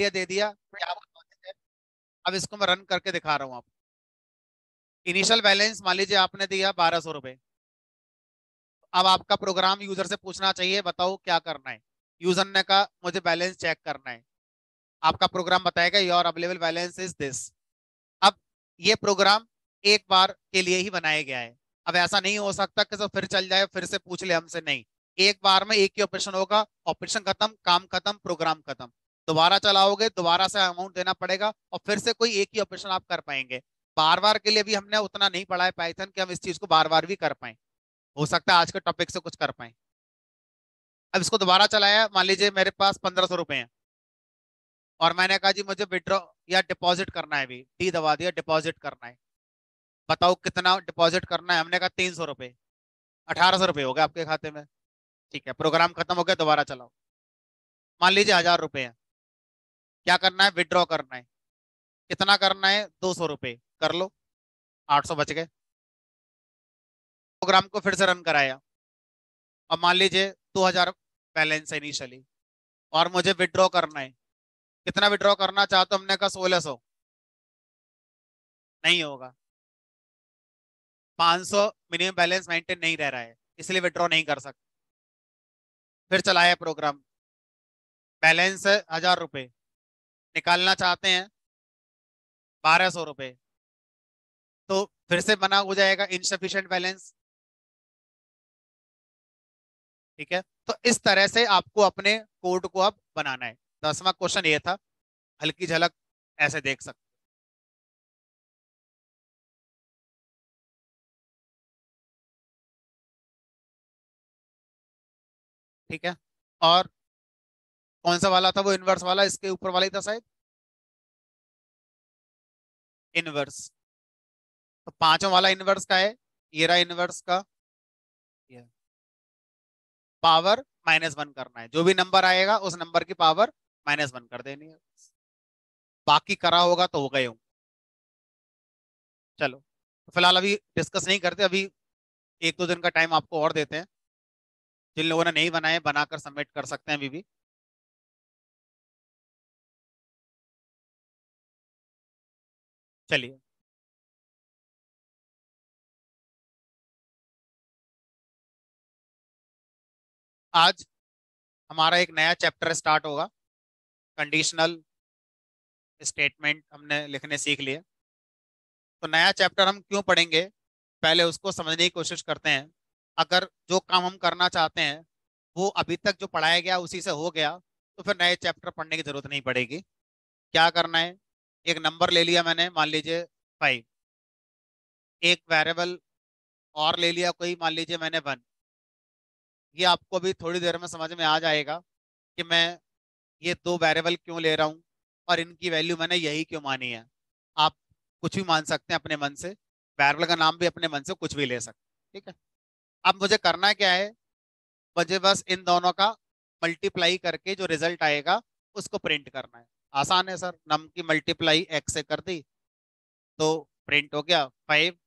Idea दे दिया क्या वो लॉजिक है। अब इसको मैं रन करके दिखा रहा हूँ आपको। इनिशियल बैलेंस मान लीजिए आपने दिया 1200 रुपए। अब आपका प्रोग्राम यूजर से पूछना चाहिए बताओ क्या करना है। यूजर ने कहा मुझे बैलेंस चेक करना है। आपका प्रोग्राम बताएगा your available balance is this. अब ये प्रोग्राम एक बार के लिए ही बनाया गया है। अब ऐसा नहीं हो सकता कि सब फिर चल जाए फिर से पूछ ले हमसे, नहीं। एक बार में एक ही ऑपरेशन होगा, ऑपरेशन खत्म, काम खत्म, प्रोग्राम खत्म। दोबारा चलाओगे, दोबारा से अमाउंट देना पड़ेगा और फिर से कोई एक ही ऑपरेशन आप कर पाएंगे। बार बार के लिए भी हमने उतना नहीं पढ़ा है पाइथन कि हम इस चीज को बार बार भी कर पाए। हो सकता है आज के टॉपिक से कुछ कर पाए। अब इसको दोबारा चलाया, मान लीजिए मेरे पास 1500 रुपए हैं और मैंने कहा जी मुझे विड्रॉ या डिपॉजिट करना है, भी डी दबा दिया, डिपॉजिट करना है। बताओ कितना डिपॉजिट करना है। हमने कहा 300 रुपए। 1800 रुपए हो गए आपके खाते में। ठीक है, प्रोग्राम खत्म हो गया, दोबारा चलाओ। मान लीजिए 1000 रुपए है। क्या करना है, विड्रॉ करना है। कितना करना है, 200 रुपए कर लो। 800 बच गए। प्रोग्राम को फिर से रन कराया। अब मान लीजिए 2000 बैलेंस है इनिशियली और मुझे विड्रॉ करना है। कितना विड्रॉ करना चाहते हो, हमने कहा 1600। नहीं होगा, 500 मिनिमम बैलेंस मेंटेन नहीं रह रहा है, इसलिए विड्रॉ नहीं कर सकते। फिर चलाया प्रोग्राम। बैलेंस है 1000 रुपए। निकालना चाहते हैं 1200 रुपए। तो फिर से बना हो जाएगा इनसफिशिएंट बैलेंस। ठीक है, तो इस तरह से आपको अपने कोड को अब बनाना है। 10वां क्वेश्चन ये था, हल्की झलक ऐसे देख सकते। ठीक है, और कौन सा वाला था वो, इनवर्स वाला, इसके ऊपर वाला ही था शायद, इनवर्स। तो पांचों वाला इनवर्स का है, ये रहा इनवर्स का। ये पावर -1 करना है, जो भी नंबर आएगा उस नंबर की पावर -1 कर देनी है। बाकी करा होगा तो हो गए होंगे। चलो, तो फिलहाल अभी डिस्कस नहीं करते, अभी 1-2 दिन का टाइम आपको और देते हैं। जिन लोगों ने नहीं बनाए बनाकर सबमिट कर सकते हैं अभी भी। चलिए, आज हमारा एक नया चैप्टर स्टार्ट होगा। कंडीशनल स्टेटमेंट हमने लिखने सीख लिए। तो नया चैप्टर हम क्यों पढ़ेंगे, पहले उसको समझने की कोशिश करते हैं। अगर जो काम हम करना चाहते हैं वो अभी तक जो पढ़ाया गया उसी से हो गया, तो फिर नए चैप्टर पढ़ने की जरूरत नहीं पड़ेगी। क्या करना है, एक नंबर ले लिया मैंने, मान लीजिए 5। एक वेरिएबल और ले लिया कोई, मान लीजिए मैंने 1। ये आपको भी थोड़ी देर में समझ में आ जाएगा कि मैं ये दो वेरिएबल क्यों ले रहा हूँ और इनकी वैल्यू मैंने यही क्यों मानी है। आप कुछ भी मान सकते हैं अपने मन से, वेरिएबल का नाम भी अपने मन से कुछ भी ले सकते हैं। ठीक है, अब मुझे करना क्या है, मुझे बस इन दोनों का मल्टीप्लाई करके जो रिजल्ट आएगा उसको प्रिंट करना है। आसान है सर, नम की मल्टीप्लाई एक्स से कर दी तो प्रिंट हो गया 5।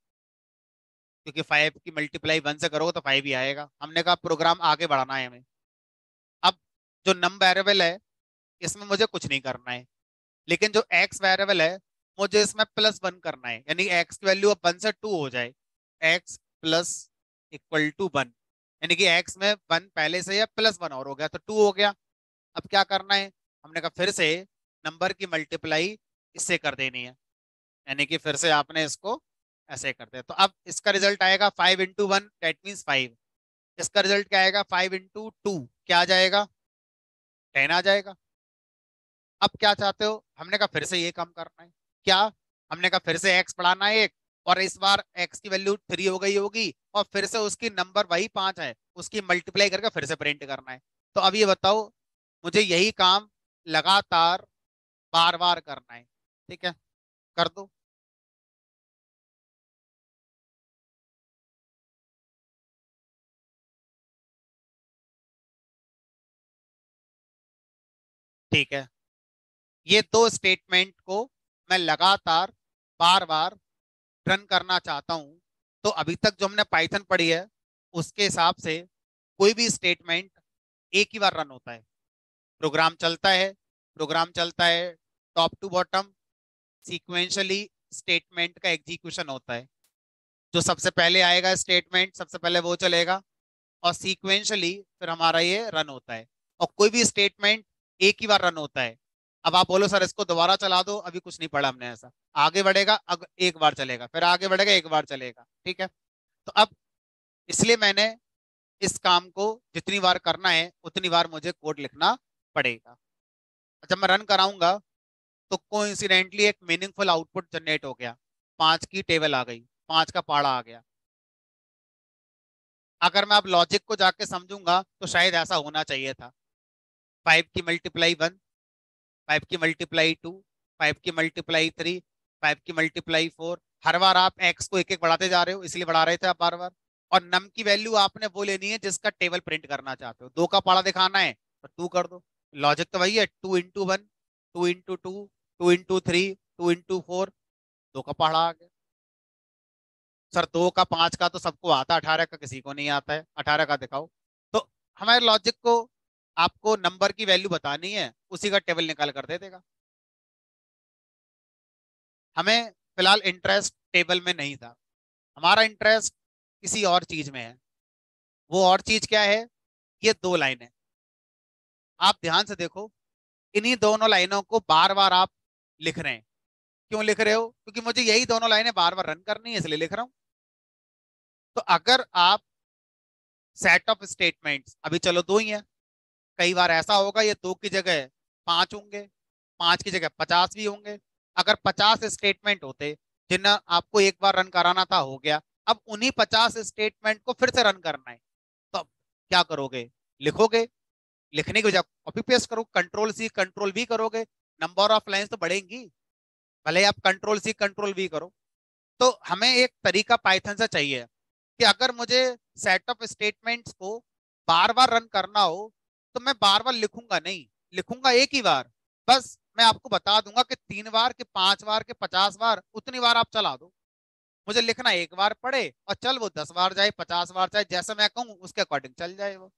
क्योंकि 5 की मल्टीप्लाई 1 से करोगे तो 5 ही आएगा। हमने कहा प्रोग्राम आगे बढ़ाना है हमें। अब जो नम वेरिएबल है इसमें मुझे कुछ नहीं करना है, लेकिन जो एक्स वेरिएबल है मुझे इसमें +1 करना है, यानी एक्स की वैल्यू अब 1 से 2 हो जाए। एक्स प्लस इक्वल टू 1, यानी कि एक्स में 1 पहले से या +1 और हो गया तो 2 हो गया। अब क्या करना है, हमने कहा फिर से नंबर की मल्टीप्लाई इससे कर देनी है, यानी कि फिर से आपने इसको ऐसे करते हैं। तो अब इसका रिजल्ट आएगा 5 × 1, दैट मीन्स 5। इसका रिजल्ट क्या आएगा, 5 × 2, क्या आ जाएगा, 10 आ जाएगा। अब क्या चाहते हो, हमने कहा फिर से ये काम करना है। क्या, हमने कहा फिर से एक्स बढ़ाना है एक, और इस बार एक्स की वैल्यू 3 हो गई होगी और फिर से उसकी नंबर वही 5 है, उसकी मल्टीप्लाई करके फिर से प्रिंट करना है। तो अब ये बताओ, मुझे यही काम लगातार बार बार करना है। ठीक है, कर दो। ठीक है, ये दो स्टेटमेंट को मैं लगातार बार बार रन करना चाहता हूं। तो अभी तक जो हमने पाइथन पढ़ी है उसके हिसाब से कोई भी स्टेटमेंट एक ही बार रन होता है। प्रोग्राम चलता है, प्रोग्राम चलता है top to bottom, sequentially statement का एग्जीक्यूशन होता है। जो सबसे पहले आएगा स्टेटमेंट सबसे पहले वो चलेगा, और सीक्वेंशियली फिर हमारा ये रन होता है। और कोई भी स्टेटमेंट एक ही बार रन होता है। अब आप बोलो सर इसको दोबारा चला दो, अभी कुछ नहीं पढ़ा हमने ऐसा। आगे बढ़ेगा, अब एक बार चलेगा, फिर आगे बढ़ेगा, एक बार चलेगा, ठीक है। तो अब इसलिए मैंने इस काम को जितनी बार करना है उतनी बार मुझे कोड लिखना पड़ेगा। जब मैं रन कराऊंगा तो कोइंसिडेंटली एक मीनिंगफुल आउटपुट जनरेट हो गया, 5 की टेबल आ गई, 5 का पहाड़ा आ गया। अगर मैं अब लॉजिक को जाके समझूंगा तो शायद ऐसा होना चाहिए था, 5 की मल्टीप्लाई 1, 5 की मल्टीप्लाई 2, 5 की मल्टीप्लाई 3, 5 की मल्टीप्लाई 4। हर बार आप एक्स को एक एक बढ़ाते जा रहे हो, इसलिए बढ़ा रहे थे आप बार बार। और नम की वैल्यू आपने वो लेनी है जिसका टेबल प्रिंट करना चाहते हो। 2 का पहाड़ा दिखाना है तो 2 कर दो। लॉजिक तो वही है, 2 into 1, 2 into 2, 2 into 3, 2 into 4। 2 का पहाड़ा आ गया। सर 2 का 5 का तो सबको आता है, 18 का किसी को नहीं आता है, 18 का दिखाओ। तो हमारे लॉजिक को आपको नंबर की वैल्यू बतानी है, उसी का टेबल निकाल कर दे देगा। हमें फिलहाल इंटरेस्ट टेबल में नहीं था, हमारा इंटरेस्ट किसी और चीज में है। वो और चीज क्या है? ये 2 लाइनें, आप ध्यान से देखो। इन्हीं दोनों लाइनों को बार बार आप लिख रहे हैं। क्यों लिख रहे हो? क्योंकि मुझे यही दोनों लाइनें बार बार रन करनी है, इसलिए लिख रहा हूं। तो अगर आप सेट ऑफ स्टेटमेंट्स, अभी चलो 2 ही है, कई बार ऐसा होगा ये 2 की जगह 5 होंगे, 5 की जगह 50 भी होंगे। अगर 50 स्टेटमेंट होते जिन्हें आपको एक बार रन कराना था, हो गया। अब उन्हीं 50 स्टेटमेंट को फिर से रन करना है, तो अब क्या करोगे? लिखोगे। लिखने की बजाय कॉपी पेस्ट करो, कंट्रोल सी कंट्रोल वी करोगे, नंबर ऑफ लाइंस तो बढ़ेंगी। भले ही आप कंट्रोल सी कंट्रोल वी करो। तो हमें एक तरीका पाइथन से चाहिए कि अगर मुझे सेट ऑफ स्टेटमेंट्स को बार बार रन करना हो तो मैं बार बार लिखूंगा नहीं, लिखूंगा एक ही बार। बस मैं आपको बता दूंगा कि 3 बार के 5 बार के 50 बार, उतनी बार आप चला दो। मुझे लिखना एक बार पड़े और चल वो 10 बार जाए, 50 बार जाए, जैसा मैं कहूँ उसके अकॉर्डिंग चल जाए वो।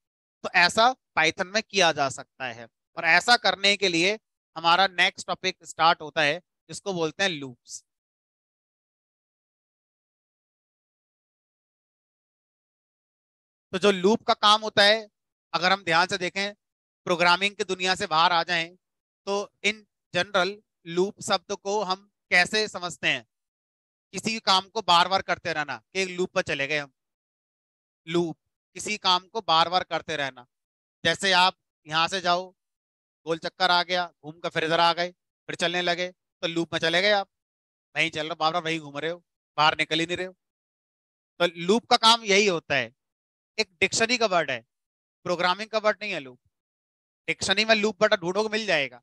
तो ऐसा पाइथन में किया जा सकता है। और ऐसा करने के लिए हमारा नेक्स्ट टॉपिक स्टार्ट होता है, जिसको बोलते हैं लूप्स। तो जो लूप का काम होता है, अगर हम ध्यान से देखें, प्रोग्रामिंग की दुनिया से बाहर आ जाएं, तो इन जनरल लूप शब्द को हम कैसे समझते हैं? किसी काम को बार बार करते रहना, कि एक लूप पर चले गए हम। लूप, किसी काम को बार बार करते रहना। जैसे आप यहाँ से जाओ, गोल चक्कर आ गया, घूम कर फिर इधर आ गए, फिर चलने लगे, तो लूप में चले गए आप। वहीं चल रहे हो, बार बार वहीं घूम रहे हो, बाहर निकल ही नहीं रहे हो। तो लूप का काम यही होता है। एक डिक्शनरी का वर्ड है, प्रोग्रामिंग का वर्ड नहीं है लूप। डिक्शनरी में लूप बटा ढूंढोगे मिल जाएगा।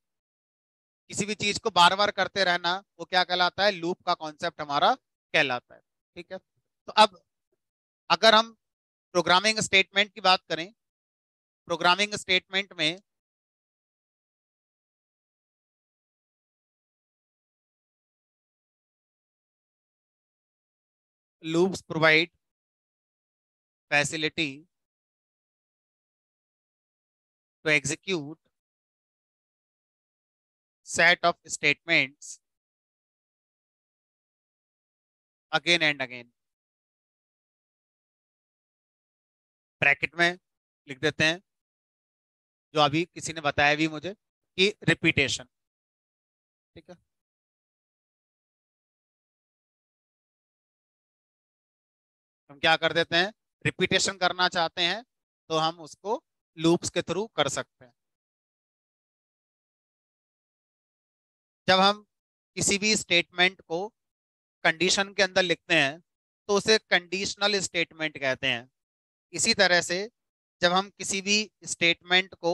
किसी भी चीज को बार बार करते रहना, वो क्या कहलाता है? लूप का कॉन्सेप्ट हमारा कहलाता है। ठीक है। तो अब अगर हम प्रोग्रामिंग स्टेटमेंट की बात करें, प्रोग्रामिंग स्टेटमेंट में loops provide facility to execute set of statements again and again. Bracket में लिख देते हैं, जो अभी किसी ने बताया भी मुझे, कि रिपीटेशन। ठीक है। हम क्या कर देते हैं? रिपीटेशन करना चाहते हैं तो हम उसको लूप्स के थ्रू कर सकते हैं। जब हम किसी भी स्टेटमेंट को कंडीशन के अंदर लिखते हैं तो उसे कंडीशनल स्टेटमेंट कहते हैं। इसी तरह से जब हम किसी भी स्टेटमेंट को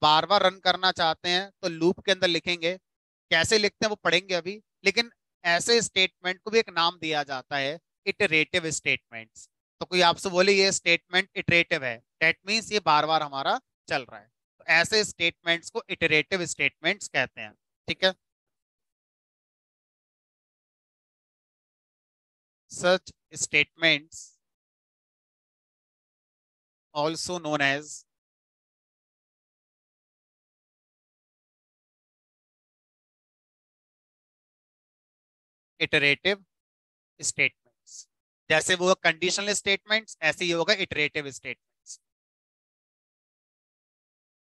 बार बार रन करना चाहते हैं तो लूप के अंदर लिखेंगे। कैसे लिखते हैं वो पढ़ेंगे अभी, लेकिन ऐसे स्टेटमेंट को भी एक नाम दिया जाता है, इटरेटिव स्टेटमेंट्स। तो कोई आपसे बोले ये स्टेटमेंट इटरेटिव है, दैट मीन्स ये बार बार हमारा चल रहा है। तो ऐसे स्टेटमेंट्स को इटरेटिव स्टेटमेंट्स कहते हैं। ठीक है। सच statements also known as iterative statements. जैसे वो कंडीशनल स्टेटमेंट्स, ऐसे ही होगा इटरेटिव स्टेटमेंट्स।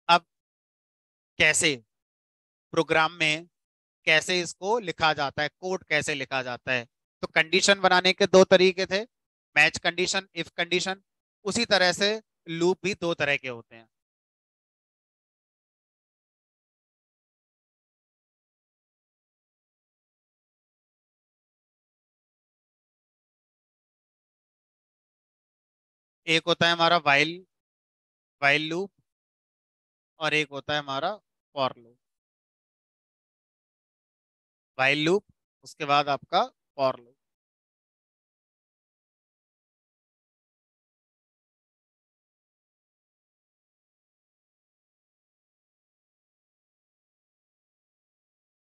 अब कैसे प्रोग्राम में कैसे इसको लिखा जाता है, कोड कैसे लिखा जाता है? तो कंडीशन बनाने के दो तरीके थे, मैच कंडीशन, इफ कंडीशन। उसी तरह से लूप भी दो तरह के होते हैं। एक होता है हमारा वाइल वाइल लूप, और एक होता है हमारा फॉर लूप। वाइल लूप, उसके बाद आपका फॉर लूप।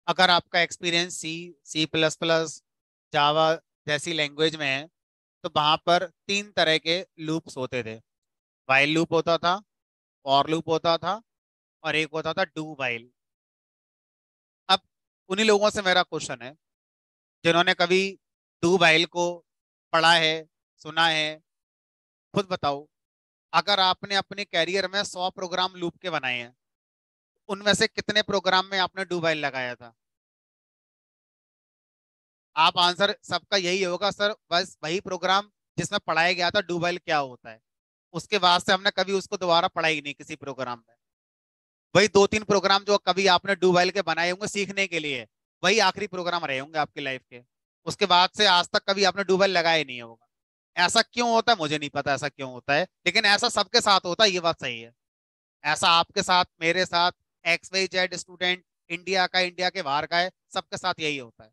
अगर आपका एक्सपीरियंस सी, सी प्लस प्लस, जावा जैसी लैंग्वेज में है, तो वहां पर तीन तरह के लूप्स होते थे। वाइल लूप होता था, फॉर लूप होता था, और एक होता था डू वाइल। अब उन्हीं लोगों से मेरा क्वेश्चन है जिन्होंने कभी डू वाइल को पढ़ा है, सुना है। खुद बताओ, अगर आपने अपने कैरियर में 100 प्रोग्राम लूप के बनाए हैं, उनमें से कितने प्रोग्राम में आपने डू वाइल लगाया था? आप आंसर सबका यही होगा, सर बस वही प्रोग्राम जिसमें पढ़ाया गया था डू वाइल क्या होता है। उसके बाद से हमने कभी उसको दोबारा पढ़ा ही नहीं किसी प्रोग्राम में। वही दो तीन प्रोग्राम जो कभी आपने डू वाइल के बनाए होंगे सीखने के लिए, वही आखिरी प्रोग्राम रहे होंगे आपकी लाइफ के। उसके बाद से आज तक कभी आपने डू वाइल लगाया ही नहीं होगा। ऐसा क्यों होता है मुझे नहीं पता, ऐसा क्यों होता है, लेकिन ऐसा सबके साथ होता है, ये बात सही है। ऐसा आपके साथ, मेरे साथ, X Y Z student, India का, इंडिया के बाहर का है, सबके साथ यही होता है।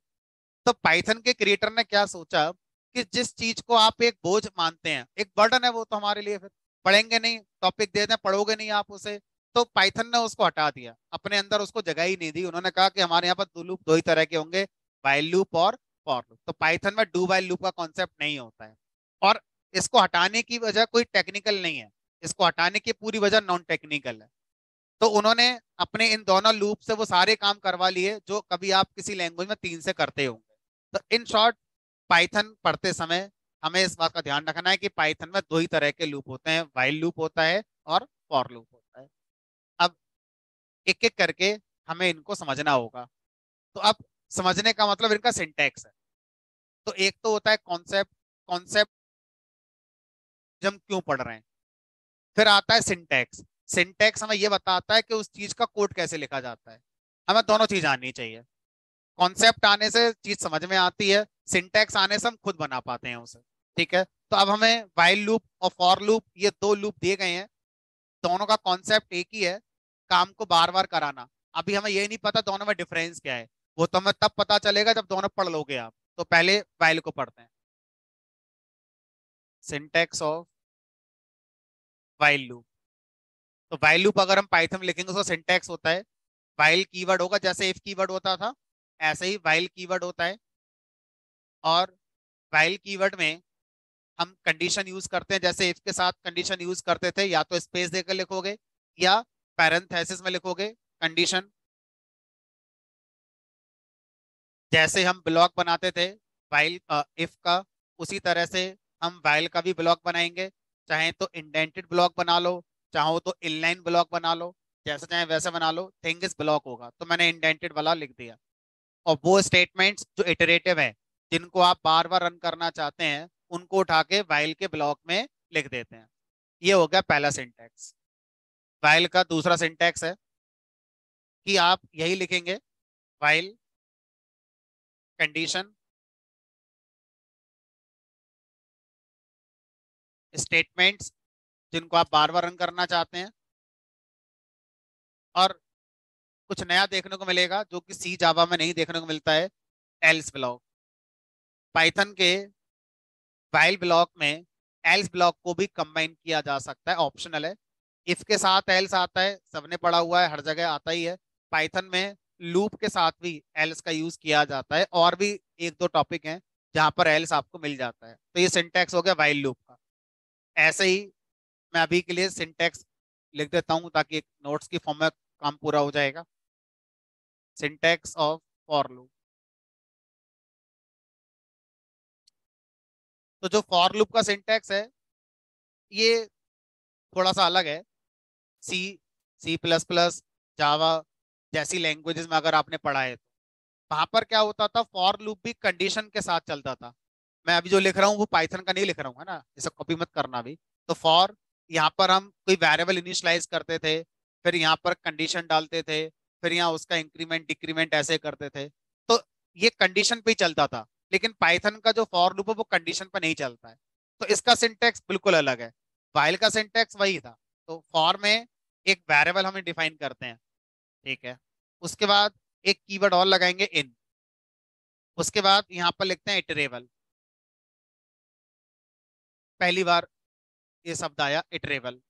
तो पाइथन के क्रिएटर ने क्या सोचा कि जिस चीज को आप एक बोझ मानते हैं, एक बर्डन है वो तो हमारे लिए, फिर पढ़ेंगे नहीं, टॉपिक दे दें, पढ़ोगे नहीं आप उसे। तो पाइथन ने उसको हटा दिया, अपने अंदर उसको जगह ही नहीं दी। उन्होंने कहा कि हमारे यहाँ पर दो लूप, दो ही तरह के होंगे, वाइल लूप और फॉर लूप। तो पाइथन में डू वाइल लूप का कॉन्सेप्ट नहीं होता है। और इसको हटाने की वजह कोई टेक्निकल नहीं है, इसको हटाने की पूरी वजह नॉन टेक्निकल है। तो उन्होंने अपने इन दोनों लूप से वो सारे काम करवा लिए जो कभी आप किसी लैंग्वेज में तीन से करते होंगे। तो इन शॉर्ट, पाइथन पढ़ते समय हमें इस बात का ध्यान रखना है कि पाइथन में दो ही तरह के लूप होते हैं, वाइल लूप होता है और फॉर लूप होता है। अब एक एक करके हमें इनको समझना होगा। तो अब समझने का मतलब इनका सिंटैक्स है। तो एक तो होता है कॉन्सेप्ट, कॉन्सेप्ट हम क्यों पढ़ रहे हैं। फिर आता है सिंटैक्स, सिंटैक्स हमें ये बताता है कि उस चीज का कोड कैसे लिखा जाता है। हमें दोनों चीज आनी चाहिए। कॉन्सेप्ट आने से चीज समझ में आती है, सिंटैक्स आने से हम खुद बना पाते हैं उसे। ठीक है, तो अब हमें वाइल लूप और फॉर लूप, ये दो लूप दिए गए हैं। दोनों का कॉन्सेप्ट एक ही है, काम को बार बार कराना। अभी हमें ये नहीं पता दोनों में डिफरेंस क्या है, वो तो हमें तब पता चलेगा जब दोनों पढ़ लोगे आप। तो पहले वाइल को पढ़ते हैं। Syntax of while loop. तो वाइल लूप अगर हम पाइथन में लिखेंगे, उसका सिंटैक्स होता है, वाइल कीवर्ड होगा, जैसे इफ कीवर्ड होता था ऐसे ही वाइल कीवर्ड होता है। और वाइल कीवर्ड में हम कंडीशन यूज करते हैं, जैसे इफ के साथ कंडीशन यूज करते थे, या तो स्पेस देकर लिखोगे या पैरेंथेसिस में लिखोगे कंडीशन। जैसे हम ब्लॉक बनाते थे वाइल इफ का, उसी तरह से हम वाइल का भी ब्लॉक बनाएंगे। चाहे तो इंडेंटेड ब्लॉक बना लो, चाहो तो इनलाइन ब्लॉक बना लो, जैसे चाहे वैसे बना लो, थिंग इज ब्लॉक होगा, तो मैंने इंडेंटेड वाला लिख दिया। और वो स्टेटमेंट्स जो इटरेटिव है, जिनको आप बार बार रन करना चाहते हैं, उनको उठा के वाइल के ब्लॉक में लिख देते हैं। ये हो गया पहला सिंटैक्स। वाइल का दूसरा सिंटैक्स है कि आप यही लिखेंगे, वाइल कंडीशन स्टेटमेंट्स जिनको आप बार बार रन करना चाहते हैं। और कुछ नया देखने को मिलेगा जो कि सी जावा में नहीं देखने को मिलता है, एल्स ब्लॉक। पाइथन के वाइल ब्लॉक में एल्स ब्लॉक को भी कंबाइन किया जा सकता है, ऑप्शनल है। इफ के साथ एल्स आता है, सबने पढ़ा हुआ है, हर जगह आता ही है। पाइथन में लूप के साथ भी एल्स का यूज किया जाता है, और भी एक दो टॉपिक हैं जहां पर एल्स आपको मिल जाता है। तो ये सिंटैक्स हो गया वाइल लूप का। ऐसे ही मैं अभी के लिए सिंटैक्स लिख देता हूँ ताकि एक नोट्स की फॉर्म में काम पूरा हो जाएगा। Syntax of for loop. तो जो फॉर लूप का सिंटैक्स है ये थोड़ा सा अलग है। सी, C++, जावा जैसी लैंग्वेजेस में अगर आपने पढ़ा है तो वहां पर क्या होता था, फॉर लूप भी कंडीशन के साथ चलता था। मैं अभी जो लिख रहा हूँ वो पाइथन का नहीं लिख रहा हूँ, है ना, इसे कॉपी मत करना अभी। तो फॉर, यहाँ पर हम कोई वेरिएबल इनिशियलाइज करते थे, फिर यहाँ पर कंडीशन डालते थे, फिर यहाँ उसका इंक्रीमेंट डिक्रीमेंट ऐसे करते थे। तो ये कंडीशन पे ही चलता था। लेकिन पाइथन का जो फॉर लूप है वो कंडीशन पे नहीं चलता है। तो इसका सिंटैक्स बिल्कुल अलग है। वाइल का सिंटैक्स वही था। तो फॉर में एक वेरिएबल हमें डिफाइन करते हैं, ठीक है। उसके बाद एक कीवर्ड और लगाएंगे इन। उसके बाद यहाँ पर लिखते हैं इटरेबल। पहली बार ये शब्द आया इटरेबल।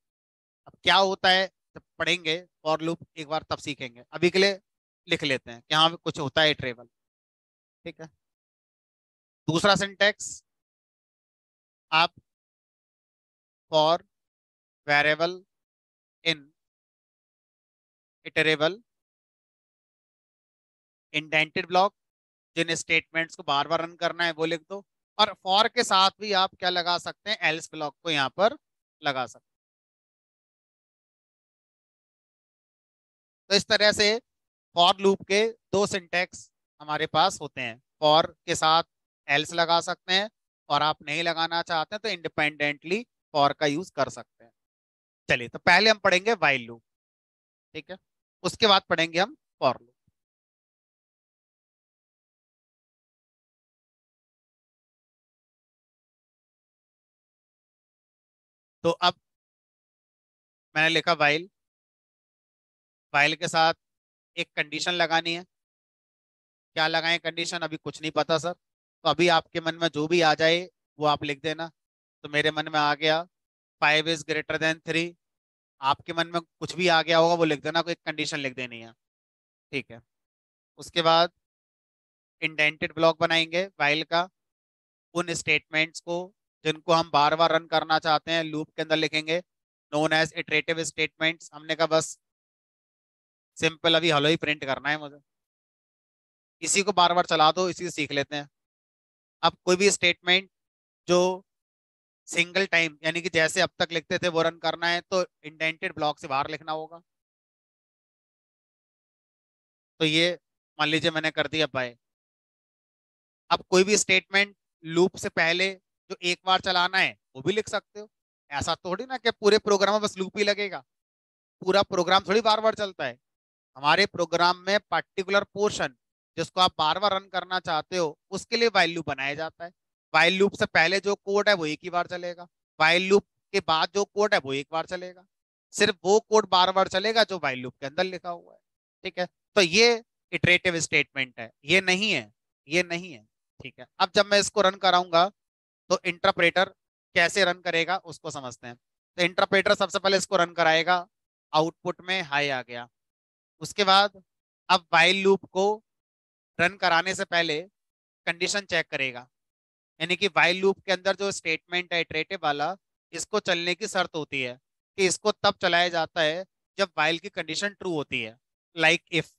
अब क्या होता है जब पढ़ेंगे फॉर लूप एक बार तब सीखेंगे, अभी के लिए लिख लेते हैं कि हाँ कुछ होता है इटरेबल, ठीक है। दूसरा सिंटेक्स, आप for variable in iterable indented block, जिन स्टेटमेंट्स को बार बार रन करना है वो लिख दो। और फॉर के साथ भी आप क्या लगा सकते हैं, एल्स ब्लॉक को यहाँ पर लगा सकते हैं। तो इस तरह से फॉर लूप के दो सिंटेक्स हमारे पास होते हैं। फॉर के साथ एल्स लगा सकते हैं, और आप नहीं लगाना चाहते हैं तो इंडिपेंडेंटली फॉर का यूज कर सकते हैं। चलिए, तो पहले हम पढ़ेंगे वाइल लूप, ठीक है। उसके बाद पढ़ेंगे हम फॉर लूप। तो अब मैंने लिखा वाइल, वाइल के साथ एक कंडीशन लगानी है। क्या लगाएं कंडीशन, अभी कुछ नहीं पता सर। तो अभी आपके मन में जो भी आ जाए वो आप लिख देना। तो मेरे मन में आ गया 5 is greater than 3। आपके मन में कुछ भी आ गया होगा वो लिख देना, कोई कंडीशन लिख देनी है, ठीक है। उसके बाद इंडेंटेड ब्लॉक बनाएंगे वाइल का। उन स्टेटमेंट्स को जिनको हम बार बार रन करना चाहते हैं लूप के अंदर लिखेंगे, नोन एज इटरेटिव स्टेटमेंट्स। हमने कहा बस सिंपल अभी हेलो ही प्रिंट करना है मुझे, इसी को बार बार चला दो, इसी से सीख लेते हैं। अब कोई भी स्टेटमेंट जो सिंगल टाइम यानी कि जैसे अब तक लिखते थे वो रन करना है तो इंडेंटेड ब्लॉक से बाहर लिखना होगा। तो ये मान लीजिए मैंने कर दिया बाय। अब कोई भी स्टेटमेंट लूप से पहले जो एक बार चलाना है वो भी लिख सकते हो। ऐसा थोड़ी ना कि पूरे प्रोग्राम में बस लूप ही लगेगा, पूरा प्रोग्राम थोड़ी बार बार चलता है। हमारे प्रोग्राम में पर्टिकुलर पोर्शन जिसको आप बार बार रन करना चाहते हो उसके लिए वाइल लूप बनाया जाता है। वाइल लूप से पहले जो कोड है वो एक ही बार चलेगा, वाइल लूप के बाद जो कोड है वो एक बार चलेगा। सिर्फ वो कोड बार बार चलेगा जो वाइल लूप के अंदर लिखा हुआ है, ठीक है। तो ये इटरेटिव स्टेटमेंट है, ये नहीं है, ये नहीं है, ठीक है। अब जब मैं इसको रन कराऊंगा तो इंटरप्रेटर कैसे रन करेगा उसको समझते हैं। तो इंटरप्रेटर सबसे पहले इसको रन कराएगा, आउटपुट में हाई आ गया। उसके बाद अब वाइल लूप को रन कराने से पहले कंडीशन चेक करेगा। यानी कि वाइल लूप के अंदर जो स्टेटमेंट है इटरेटिव वाला, इसको चलने की शर्त होती है कि इसको तब चलाया जाता है जब वाइल की कंडीशन ट्रू होती है, लाइक इफ।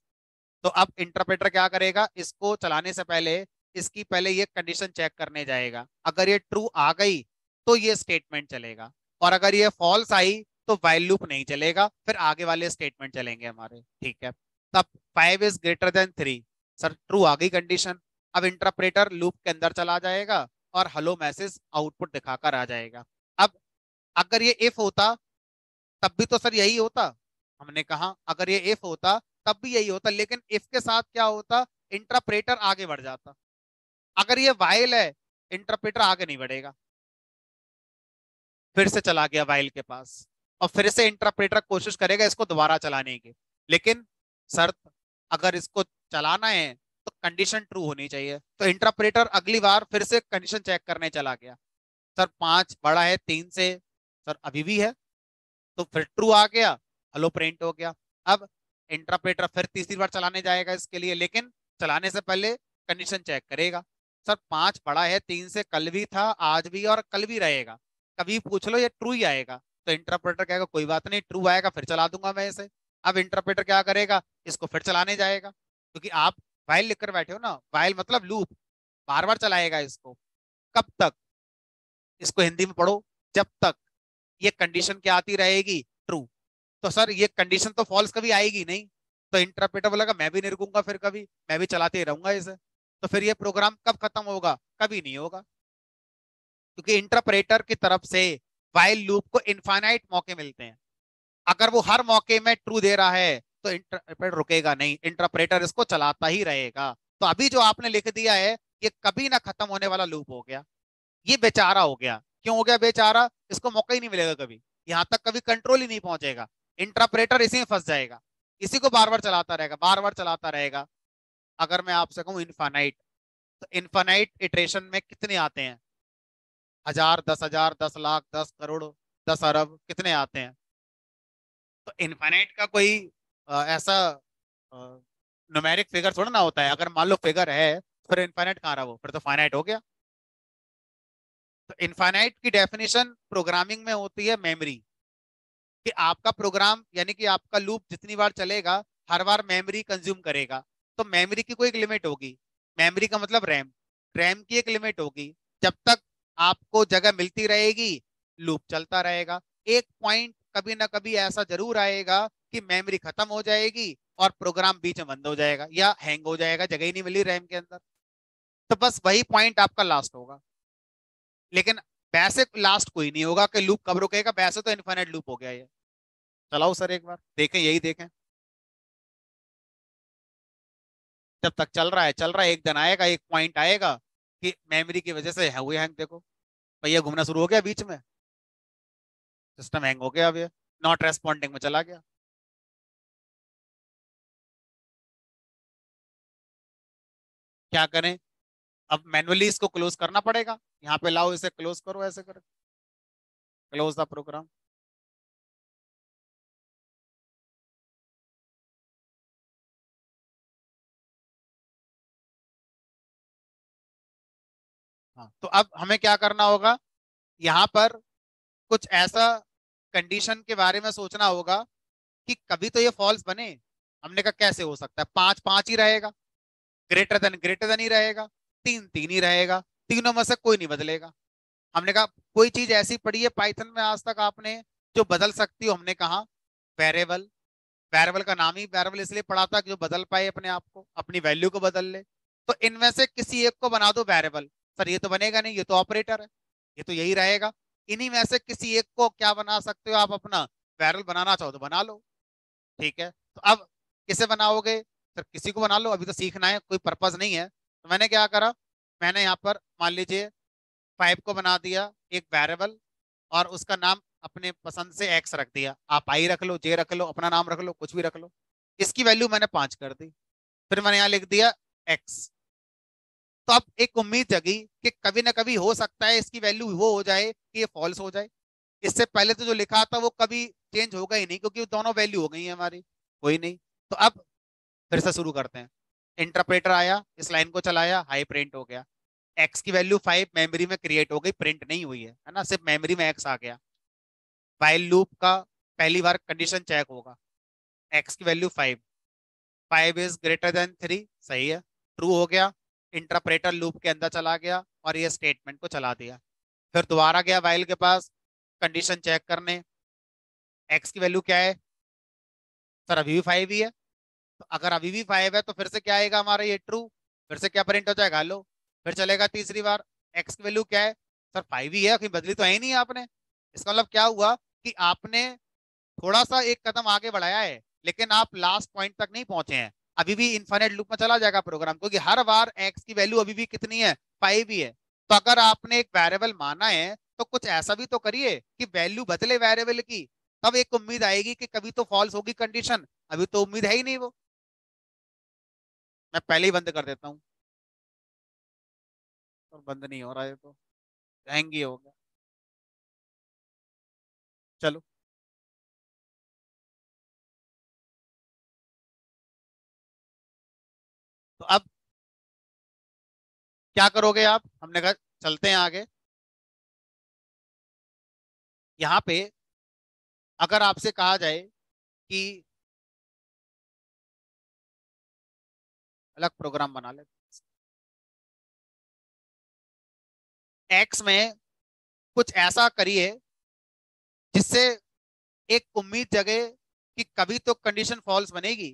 तो अब इंटरप्रेटर क्या करेगा, इसको चलाने से पहले इसकी पहले ये कंडीशन चेक करने जाएगा। अगर ये ट्रू आ गई तो ये स्टेटमेंट चलेगा, और अगर ये फॉल्स आई तो वाइल लूप नहीं चलेगा, फिर आगे वाले स्टेटमेंट चलेंगे हमारे, ठीक है। तब 5 is greater than 3, sir true आ गई कंडीशन। अब इंटरप्रेटर लूप के अंदर चला जाएगा और हेलो मैसेज आउटपुट दिखाकर आ जाएगा। अब अगर ये इफ होता तब भी तो सर यही होता। हमने कहा अगर ये इफ होता तब भी यही होता, लेकिन इफ के साथ क्या होता, इंटरप्रेटर आगे बढ़ जाता। अगर ये वाइल है, इंटरप्रेटर आगे नहीं बढ़ेगा, फिर से चला गया वाइल के पास, और फिर से इंटरप्रेटर कोशिश करेगा इसको दोबारा चलाने की। लेकिन शर्त, अगर इसको चलाना है तो कंडीशन ट्रू होनी चाहिए। तो इंटरप्रेटर अगली बार फिर से कंडीशन चेक करने चला गया, सर 5 बड़ा है 3 से, सर अभी भी है, तो फिर ट्रू आ गया, हेलो प्रिंट हो गया। अब इंटरप्रेटर फिर तीसरी बार चलाने जाएगा इसके लिए, लेकिन चलाने से पहले कंडीशन चेक करेगा। सर 5 बड़ा है 3 से, कल भी था आज भी और कल भी रहेगा, कभी पूछ लो ये ट्रू ही आएगा। तो इंटरप्रेटर कहेगा कोई बात नहीं, ट्रू आएगा फिर चला दूंगा मैं इसे। अब इंटरप्रेटर क्या करेगा, इसको फिर चलाने जाएगा, क्योंकि आप वाइल लिखकर बैठे हो ना, वाइल मतलब लूप, बार बार चलाएगा इसको। कब तक, इसको हिंदी में पढ़ो, जब तक ये कंडीशन क्या आती रहेगी, ट्रू। तो सर ये कंडीशन तो फॉल्स कभी आएगी नहीं, तो इंटरप्रेटर बोलेगा मैं भी नहीं रुकूंगा, फिर कभी मैं भी चलाते ही रहूंगा इसे। तो फिर ये प्रोग्राम कब खत्म होगा, कभी नहीं होगा, क्योंकि इंटरप्रेटर की तरफ से वाइल लूप को इनफाइनाइट मौके मिलते हैं। अगर वो हर मौके में ट्रू दे रहा है तो इंटरप्रेटर रुकेगा नहीं, इंटरप्रेटर इसको चलाता ही रहेगा। तो अभी जो आपने लिख दिया है, ये कभी ना खत्म होने वाला लूप हो गया। ये बेचारा हो गया, क्यों हो गया बेचारा, इसको मौका ही नहीं मिलेगा कभी, यहां तक कभी कंट्रोल ही नहीं पहुंचेगा। इंटरप्रेटर इसी में फंस जाएगा, इसी को बार बार चलाता रहेगा, बार बार चलाता रहेगा। अगर मैं आपसे कहूं इनफानाइट, तो इनफानाइट इटरेशन में कितने आते हैं, 1000, 10,000, 10 लाख, 10 करोड़, 10 अरब, कितने आते हैं। तो इनफाइनाइट का कोई ऐसा न्यूमेरिक फिगर थोड़ा ना होता है। अगर मान लो फिगर है, फिर इनफाइनाइट कहाँ रहा, वो फिर तो फाइनाइट हो गया। तो इनफाइनाइट की डेफिनेशन प्रोग्रामिंग में होती है मेमोरी, कि आपका प्रोग्राम यानी कि आपका लूप जितनी बार चलेगा, हर बार मेमोरी कंज्यूम करेगा। तो मेमोरी की कोई एक लिमिट होगी, मेमोरी का मतलब रैम, रैम की एक लिमिट होगी। जब तक आपको जगह मिलती रहेगी, लूप चलता रहेगा। एक पॉइंट कभी ना कभी ऐसा जरूर आएगा कि मेमोरी खत्म हो जाएगी और प्रोग्राम बीच में बंद हो जाएगा या हैंग हो जाएगा, जगह ही नहीं मिली रैम के अंदर। तो बस वही पॉइंट आपका लास्ट होगा। लेकिन वैसे लास्ट कोई नहीं होगा कि लूप कब रुकेगा, वैसे तो इनफाइनाइट लूप हो गया ये। चलाओ सर एक बार देखें, यही देखें। जब तक चल रहा है चल रहा है, एक दिन आएगा, एक पॉइंट आएगा कि मेमोरी की वजह से है हुए हैंग, देखो भैया घूमना शुरू हो गया बीच में, सिस्टम हैंग हो गया, अब ये नॉट रेस्पॉन्डिंग में चला गया। क्या करें, अब मैनुअली इसको क्लोज करना पड़ेगा। यहाँ पे लाओ, इसे क्लोज करो, ऐसे करो, क्लोज द प्रोग्राम। हाँ, तो अब हमें क्या करना होगा, यहाँ पर कुछ ऐसा कंडीशन के बारे में सोचना होगा कि कभी तो ये फॉल्स बने। हमने कहा कैसे हो सकता है, 5 5 ही रहेगा, ग्रेटर देन ही रहेगा, 3 3 ही रहेगा, तीनों में से कोई नहीं बदलेगा। हमने कहा कोई चीज ऐसी पढ़ी है पाइथन में आज तक आपने जो बदल सकती हो, हमने कहा वेरिएबल। वेरिएबल का नाम ही वेरिएबल इसलिए पढ़ा था कि जो बदल पाए अपने आप को, अपनी वैल्यू को बदल ले। तो इनमें से किसी एक को बना दो वेरिएबल। सर ये तो बनेगा नहीं, ये तो ऑपरेटर है, ये तो यही रहेगा। इन्हीं में से किसी एक को क्या बना सकते हो आप, अपना वेरिएबल बनाना चाहो तो बना लो। ठीक है, तो अब किसे बनाओगे, सर किसी को बना लो, अभी तो सीखना है, कोई पर्पज नहीं है। तो मैंने क्या करा, मैंने यहाँ पर मान लीजिए 5 को बना दिया एक वेरिएबल, और उसका नाम अपने पसंद से एक्स रख दिया। आप आई रख लो, जे रख लो, अपना नाम रख लो, कुछ भी रख लो। इसकी वैल्यू मैंने 5 कर दी, फिर मैंने यहाँ लिख दिया एक्स। तो अब एक उम्मीद जगी कि कभी ना कभी हो सकता है इसकी वैल्यू वो हो जाए कि ये फॉल्स हो जाए। इससे पहले तो जो लिखा था वो कभी चेंज होगा ही नहीं, क्योंकि वो दोनों वैल्यू हो गई है हमारी, कोई नहीं। तो अब फिर से शुरू करते हैं। इंटरप्रेटर आया, इस लाइन को चलाया, हाई प्रिंट हो गया। एक्स की वैल्यू 5 मेमोरी में क्रिएट हो गई, प्रिंट नहीं हुई है ना, सिर्फ मेमोरी में एक्स आ गया। वाइल लूप का पहली बार कंडीशन चेक होगा, एक्स की वैल्यू 5, 5 इज ग्रेटर देन 3, सही है, ट्रू हो गया। इंटरप्रेटर लूप के अंदर चला गया और ये स्टेटमेंट को चला दिया। फिर दोबारा गया वाइल के पास कंडीशन चेक करने, एक्स की वैल्यू क्या है, सर अभी भी 5 ही है। तो अगर अभी भी 5 है तो फिर से क्या आएगा हमारा, ये ट्रू, फिर से क्या प्रिंट हो जाएगा, लो। फिर चलेगा तीसरी बार, एक्स की वैल्यू क्या है, सर 5 ही है, कहीं बदली तो है ही नहीं आपने। इसका मतलब क्या हुआ कि आपने थोड़ा सा एक कदम आगे बढ़ाया है, लेकिन आप लास्ट पॉइंट तक नहीं पहुंचे हैं। अभी भी इन्फिनिट लूप में चला जाएगा प्रोग्राम, क्योंकि हर बार एक्स की वैल्यू अभी भी कितनी है, 5 ही है। तो अगर आपने एक वेरिएबल माना है, तो कुछ ऐसा भी तो करिए कि वैल्यू बदले वेरिएबल की, तब एक उम्मीद आएगी कि कभी तो फॉल्स होगी कंडीशन। अभी तो उम्मीद है ही नहीं वो। मैं पहले ही बंद कर देता हूँ, और बंद नहीं हो रहा है तो हैंग ही हो गया। चलो, तो अब क्या करोगे आप, हमने कहा चलते हैं आगे। यहाँ पे अगर आपसे कहा जाए कि अलग प्रोग्राम बना ले, एक्स में कुछ ऐसा करिए जिससे एक उम्मीद जगे कि कभी तो कंडीशन फॉल्स बनेगी।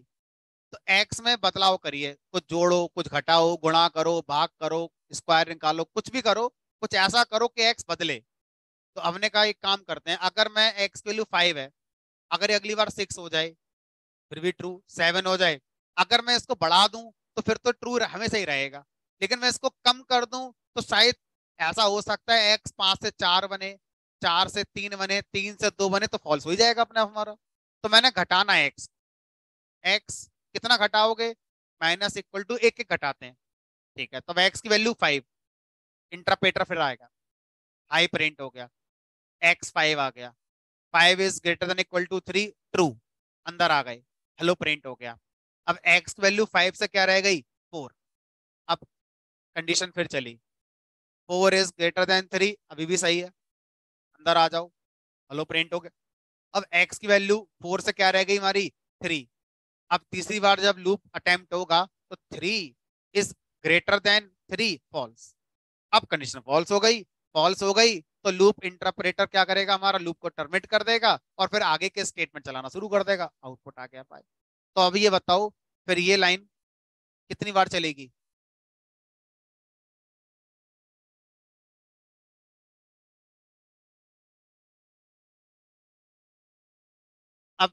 तो एक्स में बदलाव करिए, कुछ जोड़ो, कुछ घटाओ, गुणा करो, भाग करो, स्क्वायर निकालो, कुछ भी करो, कुछ ऐसा करो कि एक्स बदले। तो हमने कहा एक काम करते हैं, अगर मैं एक्स वैल्यू 5 है, अगर ये अगली बार 6 हो जाए फिर भी ट्रू, 7 हो जाए, अगर मैं इसको बढ़ा दूं तो फिर तो ट्रू हमेशा ही रहेगा। लेकिन मैं इसको कम कर दूं तो शायद ऐसा हो सकता है एक्स 5 से 4 बने, 4 से 3 बने, 3 से 2 बने, तो फॉल्स हो ही जाएगा अपने आप हमारा। तो मैंने घटाना है एक्स। एक्स कितना घटाओगे? माइनस इक्वल टू एक एक घटाते हैं। ठीक है, तब एक्स की वैल्यू 5, इंटरप्रेटर फिर आएगा, हाई प्रिंट हो गया, एक्स 5 आ गया, 5 is greater than equal to 3, true, अंदर आ गए, हेलो प्रिंट हो गया। अब एक्स की वैल्यू 5 से क्या रह गई? 4। अब कंडीशन फिर चली, 4 इज ग्रेटर देन 3, अभी भी सही है, अंदर आ जाओ, हेलो प्रिंट हो गया। अब एक्स की वैल्यू 4 से क्या रह गई हमारी? 3। अब तीसरी बार जब लूप अटेम्प्ट होगा तो 3 इज ग्रेटर देन 3, फॉल्स। अब कंडीशन फॉल्स हो गई। फॉल्स हो गई तो लूप इंटरप्रेटर क्या करेगा? हमारा लूप को टर्मिनेट कर देगा और फिर आगे के स्टेटमेंट चलाना शुरू कर देगा। आउटपुट आ गया 5। तो अब ये बताओ, फिर ये लाइन कितनी बार चलेगी? अब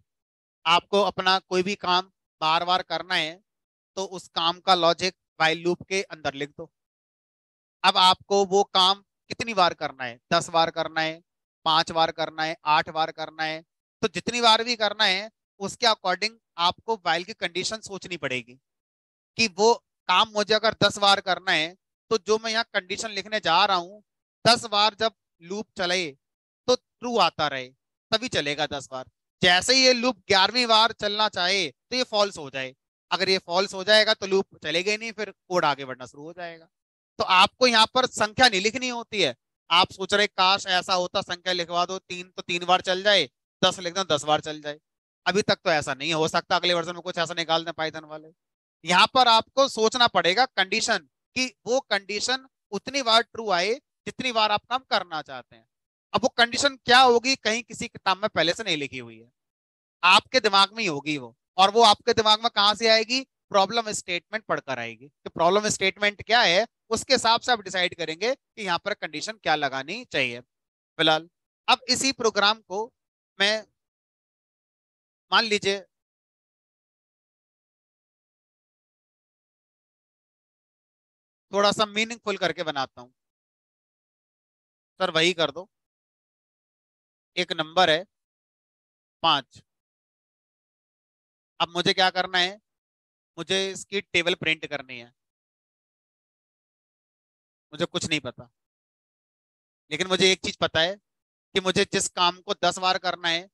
आपको अपना कोई भी काम बार बार करना है तो उस काम का लॉजिक व्हाइल लूप के अंदर लिख दो। अब आपको वो काम कितनी बार करना है? 10 बार करना है, 5 बार करना है, 8 बार करना है? तो जितनी बार भी करना है उसके अकॉर्डिंग आपको व्हाइल की कंडीशन सोचनी पड़ेगी कि वो काम मुझे अगर 10 बार करना है तो जो मैं यहाँ कंडीशन लिखने जा रहा हूँ, 10 बार जब लूप चले तो ट्रू आता रहे, तभी चलेगा 10 बार। जैसे ही ये लूप 11वीं बार चलना चाहे तो ये फॉल्स हो जाए। अगर ये फॉल्स हो जाएगा तो लूप चलेगा ही नहीं, फिर कोड आगे बढ़ना शुरू हो जाएगा। तो आपको यहाँ पर संख्या नहीं लिखनी होती है। आप सोच रहे काश ऐसा होता, संख्या लिखवा दो, 3 तो 3 बार चल जाए, 10 लिख दो 10 बार चल जाए। अभी तक तो ऐसा नहीं हो सकता, अगले वर्जन में कुछ ऐसा निकाल दें पाइथन वाले। यहाँ पर आपको सोचना पड़ेगा कंडीशन, कि वो कंडीशन उतनी बार ट्रू आए जितनी बार आप काम करना चाहते हैं। अब वो कंडीशन क्या होगी, कहीं किसी किताब में पहले से नहीं लिखी हुई है, आपके दिमाग में ही होगी वो। और वो आपके दिमाग में कहां से आएगी? प्रॉब्लम स्टेटमेंट पढ़कर आएगी कि प्रॉब्लम स्टेटमेंट क्या है, उसके हिसाब से आप डिसाइड करेंगे कि यहाँ पर कंडीशन क्या लगानी चाहिए। फिलहाल अब इसी प्रोग्राम को मैं, मान लीजिए, थोड़ा सा मीनिंगफुल करके बनाता हूँ। सर वही कर दो, एक नंबर है 5। अब मुझे क्या करना है? मुझे इसकी टेबल प्रिंट करनी है। मुझे कुछ नहीं पता, लेकिन मुझे एक चीज पता है कि मुझे जिस काम को 10 बार करना है,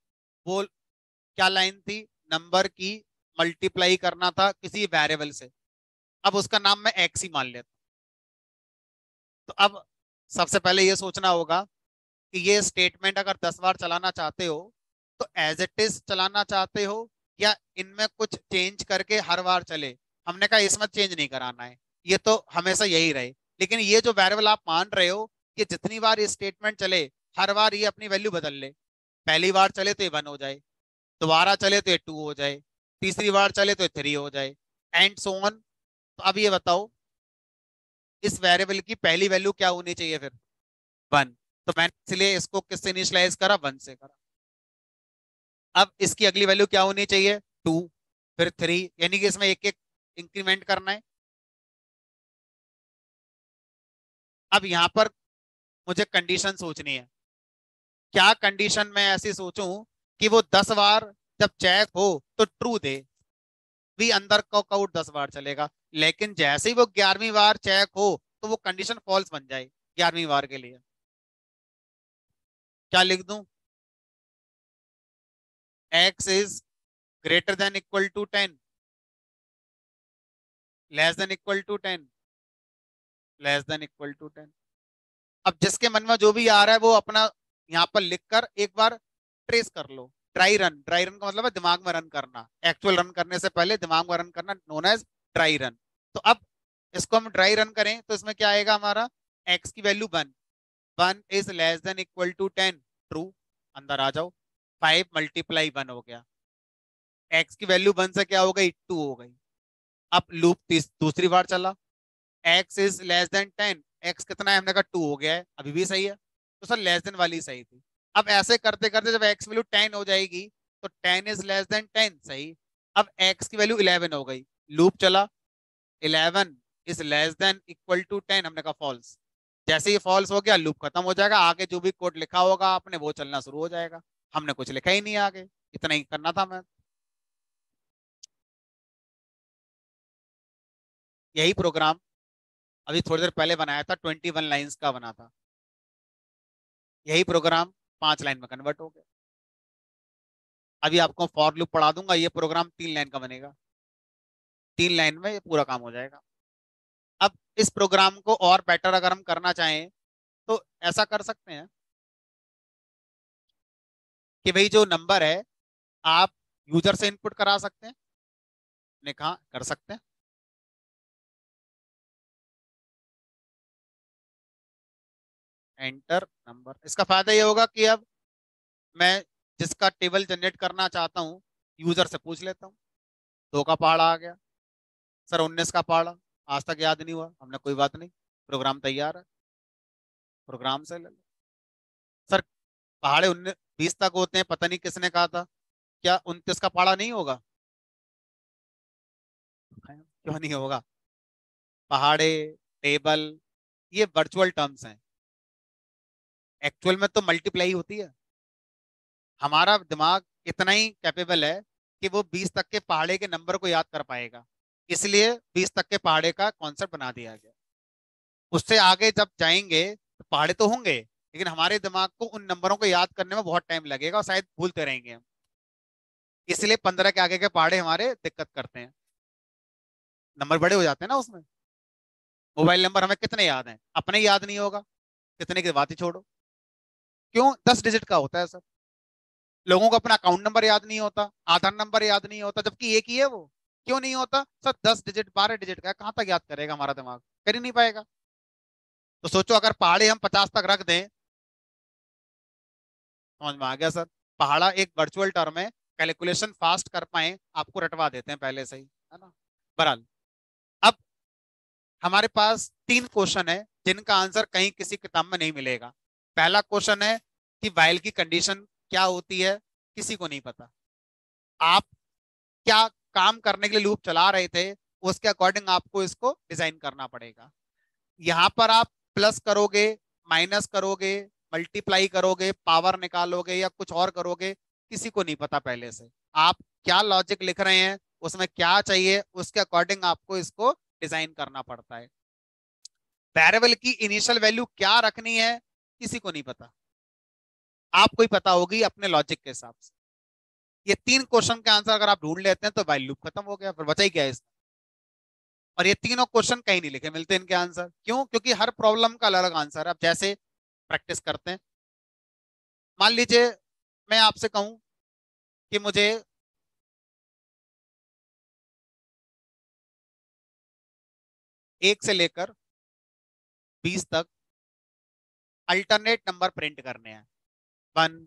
वो क्या लाइन थी? नंबर की मल्टीप्लाई करना था किसी वेरिएबल से। अब उसका नाम मैं एक्स ही मान लेता हूं। तो अब सबसे पहले ये सोचना होगा कि ये स्टेटमेंट अगर 10 बार चलाना चाहते हो तो एज इट इज चलाना चाहते हो, या इनमें कुछ चेंज करके हर बार चले। हमने कहा इसमें चेंज नहीं कराना है, ये तो हमेशा यही रहे। लेकिन ये जो वेरिएबल आप मान रहे हो, कि जितनी बार ये स्टेटमेंट चले हर बार ये अपनी वैल्यू बदल ले। पहली बार चले तो ये 1 हो जाए, दोबारा चले तो ये 2 हो जाए, तीसरी बार चले तो ये 3 हो जाए, एंड सो ऑन। तो अब ये बताओ, इस वेरिएबल की पहली वैल्यू क्या होनी चाहिए फिर? 1। तो मैंने इसलिए इसको किससे इनिशियलाइज करा? 1 से करा। अब इसकी अगली वैल्यू क्या होनी चाहिए? 2, फिर 3, यानी कि इसमें एक एक इंक्रीमेंट करना है। अब यहाँ पर मुझे कंडीशन सोचनी है। क्या कंडीशन मैं ऐसी सोचूं कि वो 10 बार जब चेक हो तो ट्रू दे, भी अंदर का काउंट 10 बार चलेगा। लेकिन जैसे ही वो 11वीं बार चेक हो तो वो कंडीशन फॉल्स बन जाए 11वीं बार के लिए। क्या लिख दूं? X is greater than equal to 10, less than equal to 10, less than equal to 10। अब जिसके मन में जो भी आ रहा है वो अपना यहाँ पर लिखकर एक बार ट्रेस कर लो। ड्राई रन, ड्राई रन का मतलब है दिमाग में रन करना, एक्चुअल रन करने से पहले दिमाग में रन करना, नोन एज ड्राई रन। तो अब इसको हम ड्राई रन करें तो इसमें क्या आएगा हमारा? एक्स की value 1, 1 is less than equal to 10, true, अंदर आ जाओ। 5 मल्टीप्लाई 1 हो गया, x की वैल्यू 1 से क्या हो गई, 2 हो गई। अब लूप दूसरी बार चला, x is less then 10, x कितना है, हमने कहा 2 हो गया है, अभी भी सही है, तो सर लेस देन वाली सही थी। अब ऐसे करते करते जब x वैल्यू 10 हो जाएगी तो 10 इज लेस देन 10, सही। अब x की वैल्यू 11 हो गई, लूप चला, 11 is less than equal to 10, हमने कहा फॉल्स। जैसे ही फॉल्स हो गया लूप खत्म हो जाएगा, आगे जो भी कोड लिखा होगा आपने वो चलना शुरू हो जाएगा। हमने कुछ लिखा ही नहीं आगे, इतना ही करना था मैं। यही प्रोग्राम अभी थोड़ी देर पहले बनाया था, 21 लाइन्स का बना था। यही प्रोग्राम 5 लाइन में कन्वर्ट हो गया। अभी आपको फॉर लूप पढ़ा दूंगा, ये प्रोग्राम 3 लाइन का बनेगा, 3 लाइन में ये पूरा काम हो जाएगा। अब इस प्रोग्राम को और बेटर अगर हम करना चाहें तो ऐसा कर सकते हैं कि भाई जो नंबर है आप यूजर से इनपुट करा सकते हैं। ने कहा कर सकते हैं, एंटर नंबर। इसका फायदा ये होगा कि अब मैं जिसका टेबल जनरेट करना चाहता हूँ यूजर से पूछ लेता हूँ। 2 का पहाड़ा आ गया, सर 19 का पहाड़ा आज तक याद नहीं हुआ, हमने कोई बात नहीं, प्रोग्राम तैयार है, प्रोग्राम से ले लो। सर पहाड़े 19 20 तक होते हैं, पता नहीं किसने कहा था, क्या 29 का पहाड़ा नहीं होगा, क्यों नहीं होगा। पहाड़े, टेबल, ये वर्चुअल टर्म्स हैं, एक्चुअल में तो मल्टीप्लाई होती है। हमारा दिमाग इतना ही कैपेबल है कि वो 20 तक के पहाड़े के नंबर को याद कर पाएगा, इसलिए 20 तक के पहाड़े का कॉन्सेप्ट बना दिया गया। उससे आगे जब जाएंगे तो पहाड़े तो होंगे, लेकिन हमारे दिमाग को उन नंबरों को याद करने में बहुत टाइम लगेगा और शायद भूलते रहेंगे हम, इसलिए 15 के आगे के पहाड़े हमारे दिक्कत करते हैं, नंबर बड़े हो जाते हैं ना उसमें। मोबाइल नंबर हमें कितने याद हैं, अपने याद नहीं होगा, कितने की बात ही छोड़ो। क्यों, 10 डिजिट का होता है सर। लोगों को अपना अकाउंट नंबर याद नहीं होता, आधार नंबर याद नहीं होता, जबकि एक ही है वो। क्यों नहीं होता सर, 10 डिजिट 12 डिजिट का है, कहां तक याद करेगा हमारा दिमाग, कर ही नहीं पाएगा। तो सोचो अगर पहाड़े हम 50 तक रख दें, समझ में आ गया सर। पहाड़ा एक वर्चुअल टर्म है, कैलकुलेशन फास्ट कर पाए आपको रटवा देते हैं पहले से ही, है ना। बहरहाल, अब हमारे पास 3 क्वेश्चन है जिनका आंसर कहीं किसी किताब में नहीं मिलेगा। पहला क्वेश्चन है कि वाइल की कंडीशन क्या होती है, किसी को नहीं पता। आप क्या काम करने के लिए लूप चला रहे थे, उसके अकॉर्डिंग आपको इसको डिजाइन करना पड़ेगा। यहां पर आप प्लस करोगे, माइनस करोगे, मल्टीप्लाई करोगे, पावर निकालोगे या कुछ और करोगे, किसी को नहीं पता पहले से। आप क्या लॉजिक लिख रहे हैं, उसमें क्या चाहिए, उसके अकॉर्डिंग आपको इसको डिजाइन करना पड़ता है। वेरिएबल की इनिशियल वैल्यू क्या रखनी है, किसी को नहीं पता, आपको ही पता होगी अपने लॉजिक के हिसाब से। ये 3 क्वेश्चन के आंसर अगर आप ढूंढ लेते हैं तो वाइल लूप खत्म हो गया, फिर बचा ही क्या है इसमें। और ये तीनों क्वेश्चन कहीं नहीं लिखे मिलते इनके आंसर, क्यों, क्योंकि हर प्रॉब्लम का अलग अलग आंसर है। अब जैसे प्रैक्टिस करते हैं, मान लीजिए मैं आपसे कहूं कि मुझे 1 से लेकर 20 तक अल्टरनेट नंबर प्रिंट करने हैं, 1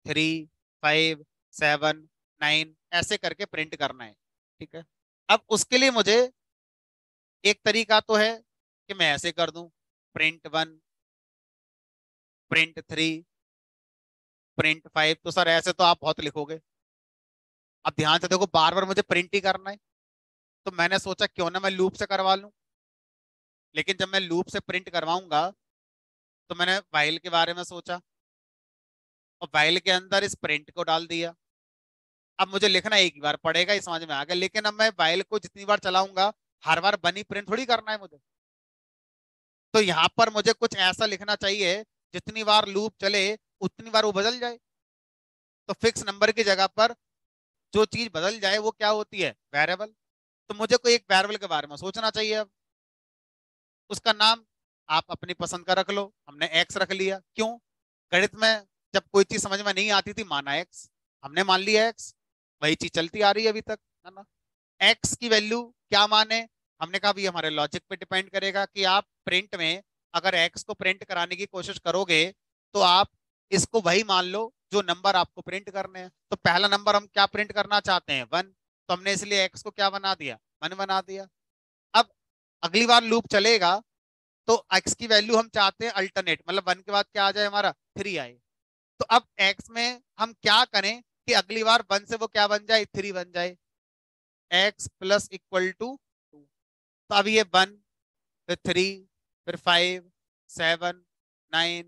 3 5 7 9 ऐसे करके प्रिंट करना है, ठीक है। अब उसके लिए मुझे एक तरीका तो है कि मैं ऐसे कर दूं, प्रिंट 1, प्रिंट 3, प्रिंट 5। तो सर ऐसे तो आप बहुत लिखोगे, अब ध्यान से देखो बार बार मुझे प्रिंट ही करना है, तो मैंने सोचा क्यों ना मैं लूप से करवा लूं। लेकिन जब मैं लूप से प्रिंट करवाऊंगा तो मैंने वाइल के बारे में सोचा, और वाइल के अंदर इस प्रिंट को डाल दिया। अब मुझे लिखना एक ही बार पड़ेगा, ये समझ में आ गया, लेकिन अब मैं वाइल को जितनी बार चलाऊंगा हर बार बनी प्रिंट थोड़ी करना है मुझे। तो यहाँ पर मुझे कुछ ऐसा लिखना चाहिए जितनी बार लूप चले उतनी बार वो बदल जाए। तो फिक्स नंबर की जगह पर जो चीज बदल जाए वो क्या होती है, वेरिएबल। तो मुझे कोई एक वेरिएबल के बारे में सोचना चाहिए। अब उसका नाम आप अपनी पसंद का रख लो, हमने एक्स रख लिया, क्यों, गणित में जब कोई चीज समझ में नहीं आती थी माना एक्स, हमने मान लिया एक्स, वही चीज चलती आ रही है अभी तक, है ना। एक्स की वैल्यू क्या माने, हमने कहा भी हमारे लॉजिक पे डिपेंड करेगा कि आप प्रिंट में अगर एक्स को प्रिंट कराने की कोशिश करोगे तो आप इसको वही मान लो जो नंबर आपको प्रिंट करने हैं। तो पहला नंबर हम क्या प्रिंट करना चाहते हैं, 1, तो हमने इसलिए एक्स को क्या बना दिया, 1 बना दिया। अब अगली बार लूप चलेगा तो एक्स की वैल्यू हम चाहते हैं अल्टरनेट, मतलब 1 के बाद क्या आ जाए हमारा, 3 आए। तो अब एक्स में हम क्या करें कि अगली बार 1 से वो क्या बन जाए, 3 बन जाए, एक्स प्लस इक्वल टू 2। तो अब ये 1, फिर 3, फिर 5, 7, 9,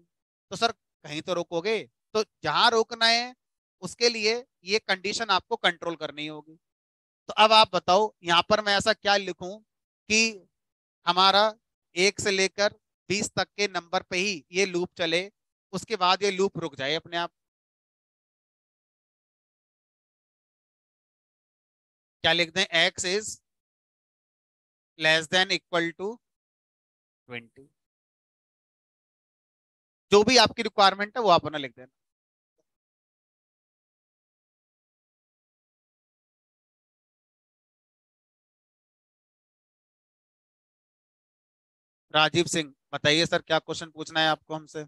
तो सर कहीं तो रोकोगे। तो जहां रोकना है उसके लिए ये कंडीशन आपको कंट्रोल करनी होगी। तो अब आप बताओ यहाँ पर मैं ऐसा क्या लिखूं कि हमारा 1 से लेकर 20 तक के नंबर पे ही ये लूप चले, उसके बाद ये लूप रुक जाए अपने आप। क्या लिख दें, X is less than equal to 20। जो भी आपकी रिक्वायरमेंट है वो आप अपना लिख देना। राजीव सिंह बताइए सर, क्या क्वेश्चन पूछना है आपको हमसे।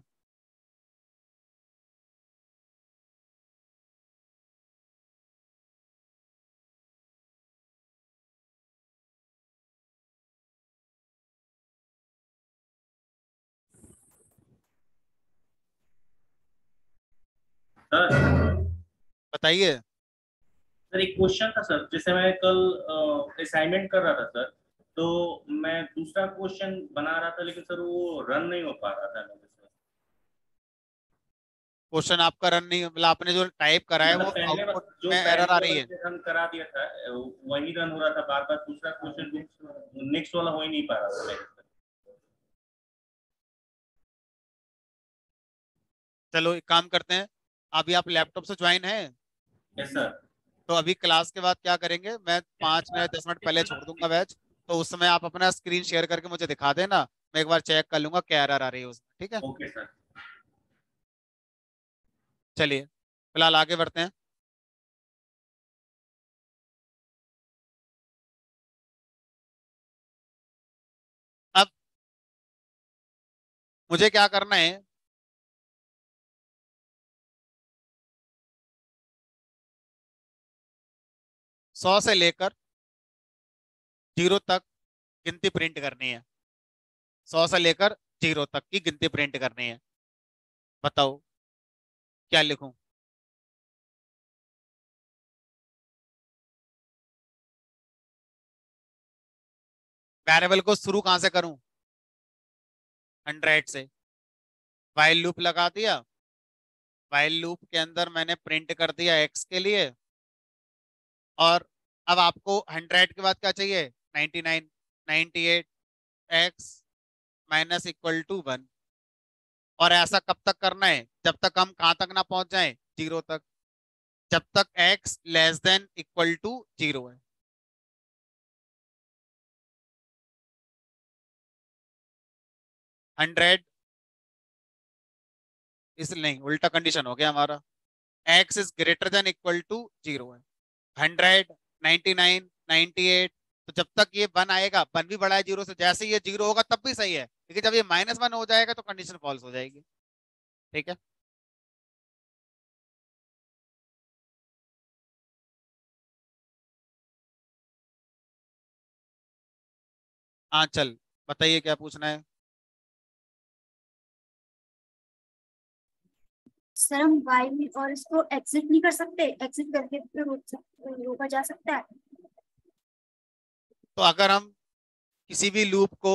सर बताइए। सर एक क्वेश्चन था सर, जैसे मैं कल असाइनमेंट कर रहा था सर, तो मैं दूसरा क्वेश्चन बना रहा था लेकिन सर वो रन नहीं हो पा रहा था मेरे से। क्वेश्चन आपका रन नहीं, मतलब आपने जो टाइप करा है मतलब वो पहले आउटपुट जो में एरर पहले आ वाला रही है। से रन करा दिया था वही रन हो रहा था बार बार, दूसरा क्वेश्चन नेक्स्ट वाला हो ही नहीं पा रहा था मेरे से। चलो एक काम करते हैं, अभी आप लैपटॉप से ज्वाइन है, यस सर। तो अभी क्लास के बाद क्या करेंगे, मैं 5 मिनट 10 मिनट पहले छोड़ दूंगा बैच। तो उस समय आप अपना स्क्रीन शेयर करके मुझे दिखा देना, मैं एक बार चेक कर लूंगा क्या एरर आ रही है उसमें, ठीक है। Okay sir. चलिए फिलहाल आगे बढ़ते हैं। अब मुझे क्या करना है, 100 से लेकर 0 तक गिनती प्रिंट करनी है। 100 से लेकर 0 तक की गिनती प्रिंट करनी है। बताओ क्या लिखूं। वेरिएबल को शुरू कहां से करूं, 100 से। वाइल लूप लगा दिया, वाइल लूप के अंदर मैंने प्रिंट कर दिया एक्स के लिए। और अब आपको 100 के बाद क्या चाहिए, 99, 98, एक्स माइनस इक्वल टू 1। और ऐसा कब तक करना है, जब तक हम कहां तक ना पहुंच जाए, 0 तक। जब तक X less than equal to 0 है। 100 इस नहीं, उल्टा कंडीशन हो गया हमारा, X is greater than equal to 0 है। 100, 99, 98, तो जब तक ये 1 आएगा, 1 भी बड़ा है 0 से, जैसे ये 0 होगा तब भी सही है, लेकिन जब ये -1 हो जाएगा तो कंडीशन फॉल्स हो जाएगी, ठीक है। हाँ चल, बताइए क्या पूछना है। सर हम वाई और इसको एग्जिट नहीं कर सकते, एग्जिट करके फिर रोका जा सकता है। तो अगर हम किसी भी लूप को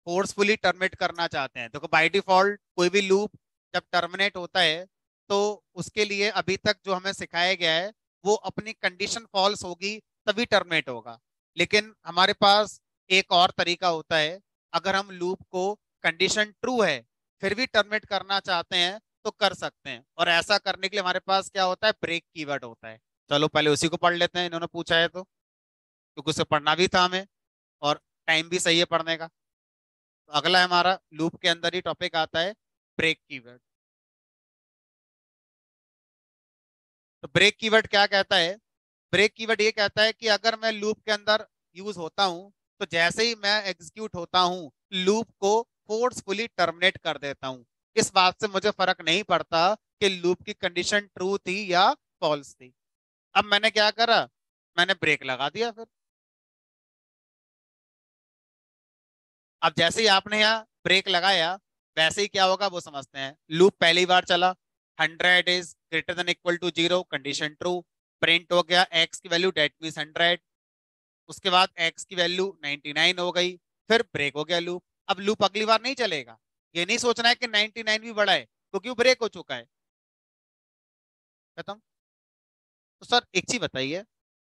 फोर्सफुली टर्मिनेट करना चाहते हैं, देखो बाय डिफॉल्ट कोई भी लूप जब टर्मिनेट होता है तो उसके लिए अभी तक जो हमें सिखाया गया है वो अपनी कंडीशन फॉल्स होगी तभी टर्मिनेट होगा। लेकिन हमारे पास एक और तरीका होता है, अगर हम लूप को कंडीशन ट्रू है फिर भी टर्मिनेट करना चाहते हैं तो कर सकते हैं। और ऐसा करने के लिए हमारे पास क्या होता है, ब्रेक कीवर्ड होता है। चलो पहले उसी को पढ़ लेते हैं, इन्होंने पूछा है तो, क्योंकि उसे पढ़ना भी था हमें और टाइम भी सही है पढ़ने का। तो अगला हमारा लूप के अंदर ही टॉपिक आता है ब्रेक कीवर्ड। तो ब्रेक कीवर्ड क्या कहता है, ब्रेक कीवर्ड ये कहता है कि अगर मैं लूप के अंदर यूज होता हूं तो जैसे ही मैं एग्जीक्यूट होता हूं लूप को फोर्सफुली टर्मिनेट कर देता हूं। इस बात से मुझे फर्क नहीं पड़ता कि लूप की कंडीशन ट्रू थी या फॉल्स थी। अब मैंने क्या करा, मैंने ब्रेक लगा दिया। फिर अब जैसे ही आपने यहाँ ब्रेक लगाया, वैसे ही क्या होगा वो समझते हैं। लूप पहली बार चला, 100 is greater than equal to 0, condition true. Print हो गया एक्स की वैल्यू, डेट मीन 100। उसके बाद एक्स की वैल्यू 99 हो गई। फिर ब्रेक हो गया लूप। अब लूप अगली बार नहीं चलेगा। ये नहीं सोचना है कि 99 भी बड़ा है, क्योंकि वो ब्रेक हो चुका है। खत्म। तो सर एक चीज बताइए,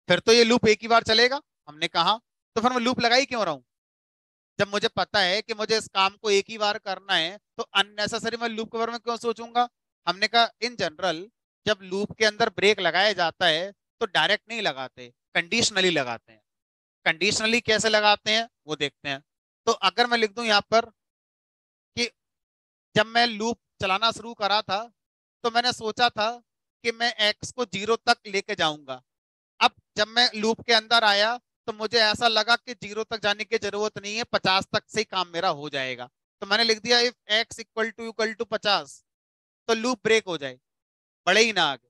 फिर तो ये लूप एक ही बार चलेगा। हमने कहा तो फिर मैं लूप लगा ही क्यों रहा हूं? जब मुझे पता है कि मुझे इस काम को एक ही बार करना है, तो अननेसेसरी मैं लूप के बारे में क्यों सोचूंगा? हमने कहा इन जनरल जब लूप के अंदर ब्रेक लगाया जाता है तो डायरेक्ट नहीं लगाते, कंडीशनली लगाते हैं। कंडीशनली कैसे लगाते हैं वो देखते हैं। तो अगर मैं लिख दूं यहाँ पर कि जब मैं लूप चलाना शुरू करा था तो मैंने सोचा था कि मैं एक्स को 0 तक लेके जाऊंगा। अब जब मैं लूप के अंदर आया तो मुझे ऐसा लगा कि 0 तक जाने की जरूरत नहीं है, 50 तक से ही काम मेरा हो जाएगा। तो मैंने लिख दिया इफ एक्स इक्वल टू 50, तो लूप ब्रेक हो जाए, बढ़े ही ना आगे।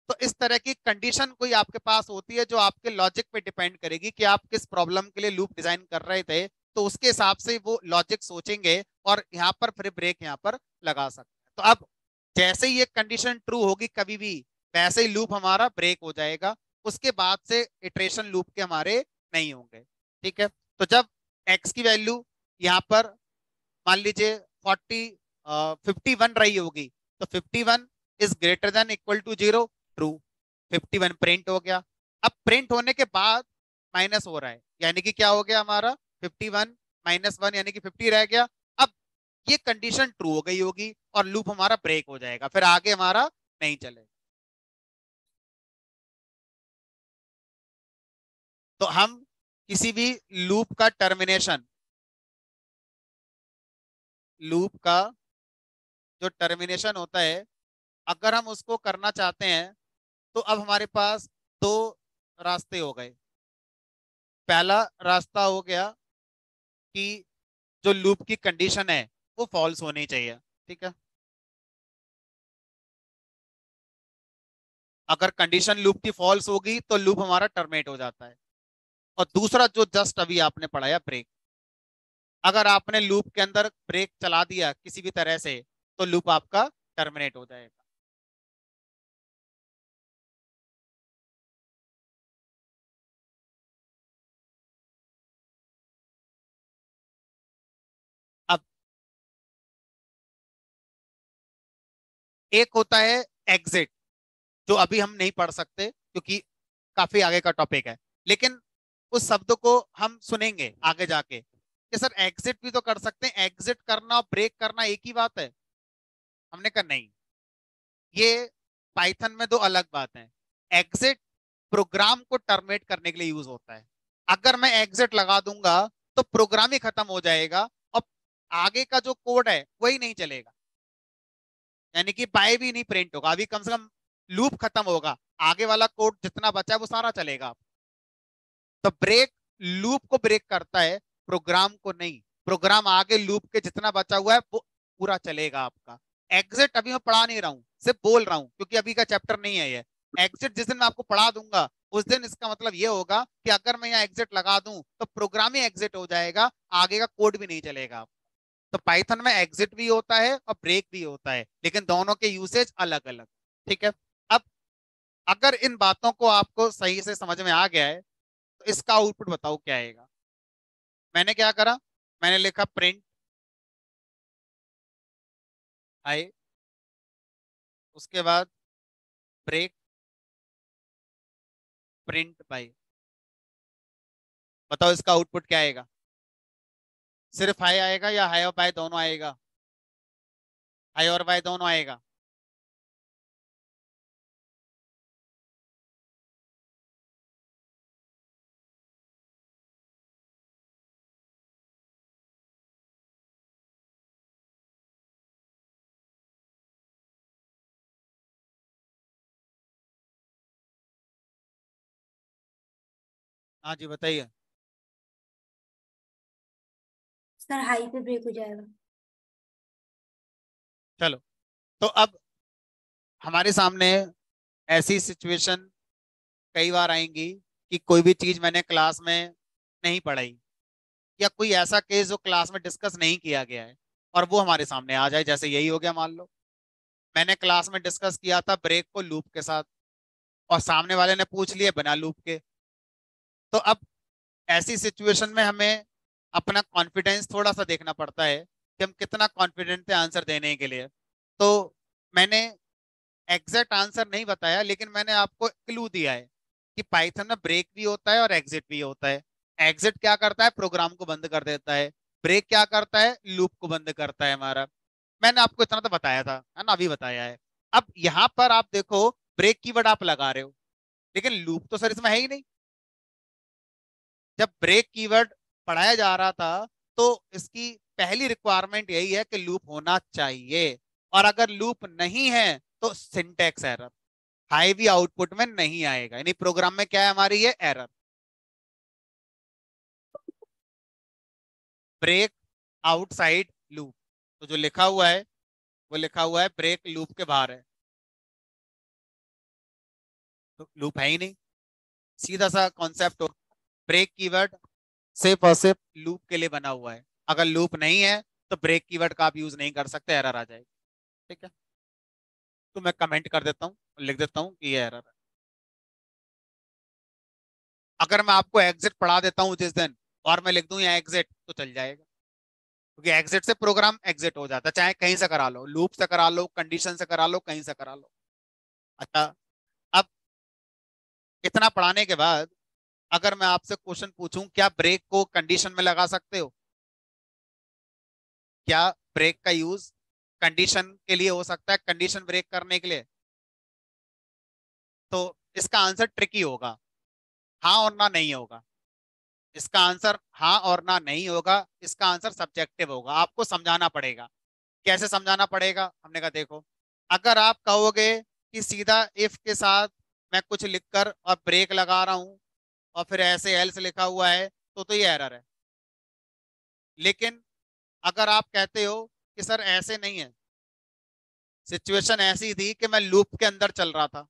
तो इस तरह की कंडीशन कोई आपके पास होती है जो आपके लॉजिक पे डिपेंड करेगी कि आप किस प्रॉब्लम के लिए लूप डिजाइन कर रहे थे, तो उसके हिसाब से वो लॉजिक सोचेंगे और यहाँ पर फिर ब्रेक यहाँ पर लगा सकते हैं। तो अब जैसे ही ये कंडीशन ट्रू होगी कभी भी, वैसे ही लूप हमारा ब्रेक हो जाएगा। उसके बाद से इटरेशन लूप के हमारे नहीं होंगे। ठीक है। तो जब एक्स की वैल्यू यहाँ पर मान लीजिए 51 रही होगी, तो 51 is greater than equal to 0, true. 51 print हो गया। अब प्रिंट होने के बाद माइनस हो रहा है, यानी कि क्या हो गया हमारा 51 -1 यानी कि 50 रह गया। अब ये कंडीशन ट्रू हो गई होगी और लूप हमारा ब्रेक हो जाएगा, फिर आगे हमारा नहीं चलेगा। तो हम किसी भी लूप का टर्मिनेशन, लूप का जो टर्मिनेशन होता है, अगर हम उसको करना चाहते हैं तो अब हमारे पास दो रास्ते हो गए। पहला रास्ता हो गया कि जो लूप की कंडीशन है वो फॉल्स होनी चाहिए। ठीक है। अगर कंडीशन लूप की फॉल्स होगी तो लूप हमारा टर्मिनेट हो जाता है। और दूसरा जो जस्ट अभी आपने पढ़ाया ब्रेक, अगर आपने लूप के अंदर ब्रेक चला दिया किसी भी तरह से तो लूप आपका टर्मिनेट हो जाएगा। अब एक होता है एग्जिट, जो अभी हम नहीं पढ़ सकते क्योंकि काफी आगे का टॉपिक है, लेकिन उस शब्द को हम सुनेंगे आगे जाके कि सर एग्जिट भी तो कर सकते हैं। एग्जिट करना और ब्रेक करना एक ही बात है। हमने कहा नहीं, ये पाइथन में दो अलग बात है। एग्जिट प्रोग्राम को टर्मिनेट करने के लिए यूज होता है। अगर मैं एग्जिट लगा दूंगा तो प्रोग्राम ही खत्म हो जाएगा और आगे का जो कोड है वही नहीं चलेगा, यानी कि बाय भी नहीं प्रिंट होगा। अभी कम से कम लूप खत्म होगा, आगे वाला कोड जितना बचा है वो सारा चलेगा। तो ब्रेक लूप को ब्रेक करता है, प्रोग्राम को नहीं। प्रोग्राम आगे लूप के जितना बचा हुआ है वो पूरा चलेगा आपका। एग्जिट अभी मैं पढ़ा नहीं रहा हूँ, सिर्फ बोल रहा हूँ क्योंकि अभी का चैप्टर नहीं है ये। एग्जिट जिस दिन मैं आपको पढ़ा दूंगा उस दिन इसका मतलब ये होगा कि अगर मैं यहाँ एग्जिट लगा दूं तो प्रोग्राम ही एग्जिट हो जाएगा, आगे का कोड भी नहीं चलेगा। तो पाइथन में एग्जिट भी होता है और ब्रेक भी होता है, लेकिन दोनों के यूसेज अलग अलग। ठीक है। अब अगर इन बातों को आपको सही से समझ में आ गया है तो इसका आउटपुट बताओ क्या आएगा। मैंने क्या करा, मैंने लिखा प्रिंट आई, उसके बाद ब्रेक, प्रिंट बाई। बताओ इसका आउटपुट क्या आएगा? सिर्फ हाई आएगा या हाई और बाय दोनों आएगा? हाई और बाय दोनों आएगा। हाँ जी बताइए। सर हाई पे ब्रेक हो जाएगा। चलो, तो अब हमारे सामने ऐसी सिचुएशन कई बार आएंगी कि कोई भी चीज मैंने क्लास में नहीं पढ़ाई, या कोई ऐसा केस जो क्लास में डिस्कस नहीं किया गया है और वो हमारे सामने आ जाए। जैसे यही हो गया, मान लो मैंने क्लास में डिस्कस किया था ब्रेक को लूप के साथ, और सामने वाले ने पूछ लिए बिना लूप के। तो अब ऐसी सिचुएशन में हमें अपना कॉन्फिडेंस थोड़ा सा देखना पड़ता है कि हम कितना कॉन्फिडेंट थे आंसर देने के लिए। तो मैंने एग्जैक्ट आंसर नहीं बताया, लेकिन मैंने आपको क्लू दिया है कि पाइथन में ब्रेक भी होता है और एग्जिट भी होता है। एग्जिट क्या करता है, प्रोग्राम को बंद कर देता है। ब्रेक क्या करता है, लूप को बंद करता है हमारा। मैंने आपको इतना तो बताया था, है ना, अभी बताया है। अब यहां पर आप देखो, ब्रेक कीवर्ड आप लगा रहे हो, लेकिन लूप तो सर इसमें है ही नहीं। जब ब्रेक कीवर्ड पढ़ाया जा रहा था तो इसकी पहली रिक्वायरमेंट यही है कि लूप होना चाहिए, और अगर लूप नहीं है तो सिंटैक्स एरर, हाई भी आउटपुट में नहीं आएगा, यानी प्रोग्राम में क्या है हमारी ये एरर। ब्रेक आउटसाइड लूप, तो जो लिखा हुआ है वो लिखा हुआ है ब्रेक लूप के बाहर है, तो लूप है ही नहीं। सीधा सा कॉन्सेप्ट हो, ब्रेक कीवर्ड सिर्फ और सिर्फ लूप के लिए बना हुआ है। अगर लूप नहीं है तो ब्रेक कीवर्ड का आप यूज नहीं कर सकते, एरर आ जाएगी। ठीक है, तो मैं कमेंट कर देता हूँ, लिख देता हूँ कि ये एरर है। अगर मैं आपको एग्जिट पढ़ा देता हूँ जिस दिन, और मैं लिख दूं यहाँ एग्जिट, तो चल जाएगा, क्योंकि एग्जिट से प्रोग्राम एग्जिट हो जाता है, चाहे कहीं से करा लो, लूप से करा लो, कंडीशन से करा लो, कहीं से करा लो। अच्छा, अब इतना पढ़ाने के बाद अगर मैं आपसे क्वेश्चन पूछूं, क्या ब्रेक को कंडीशन में लगा सकते हो? क्या ब्रेक का यूज कंडीशन के लिए हो सकता है, कंडीशन ब्रेक करने के लिए? तो इसका आंसर ट्रिकी होगा, हाँ और ना नहीं होगा। इसका आंसर हाँ और ना नहीं होगा, इसका आंसर सब्जेक्टिव होगा, आपको समझाना पड़ेगा। कैसे समझाना पड़ेगा? हमने कहा देखो, अगर आप कहोगे कि सीधा इफ के साथ मैं कुछ लिखकर और ब्रेक लगा रहा हूं और फिर ऐसे एल्स लिखा हुआ है, तो ये एरर है। लेकिन अगर आप कहते हो कि सर ऐसे नहीं है, सिचुएशन ऐसी थी कि मैं लूप के अंदर चल रहा था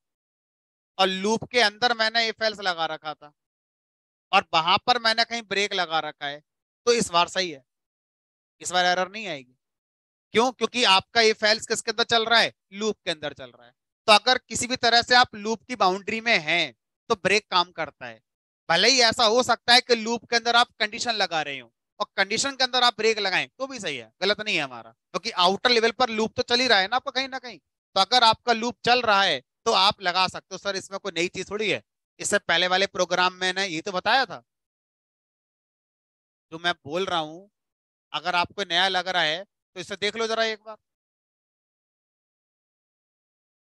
और लूप के अंदर मैंने इफ एल्स लगा रखा था और वहां पर मैंने कहीं ब्रेक लगा रखा है, तो इस बार सही है, इस बार एरर नहीं आएगी। क्यों? क्योंकि आपका इफ एल्स किसके अंदर चल रहा है, लूप के अंदर चल रहा है। तो अगर किसी भी तरह से आप लूप की बाउंड्री में हैं तो ब्रेक काम करता है। भले ही ऐसा हो सकता है कि लूप के अंदर आप कंडीशन लगा रहे हो और कंडीशन के अंदर आप ब्रेक लगाएं, तो भी सही है, गलत नहीं है हमारा, क्योंकि आउटर लेवल पर लूप तो चल ही रहा है ना आपका कहीं ना कहीं। तो अगर आपका लूप चल रहा है तो आप लगा सकते हो। सर इसमें कोई नई चीज थोड़ी है, इससे पहले वाले प्रोग्राम में ने ये तो बताया था। जो मैं बोल रहा हूँ, अगर आपको नया लग रहा है तो इसे देख लो जरा एक बार।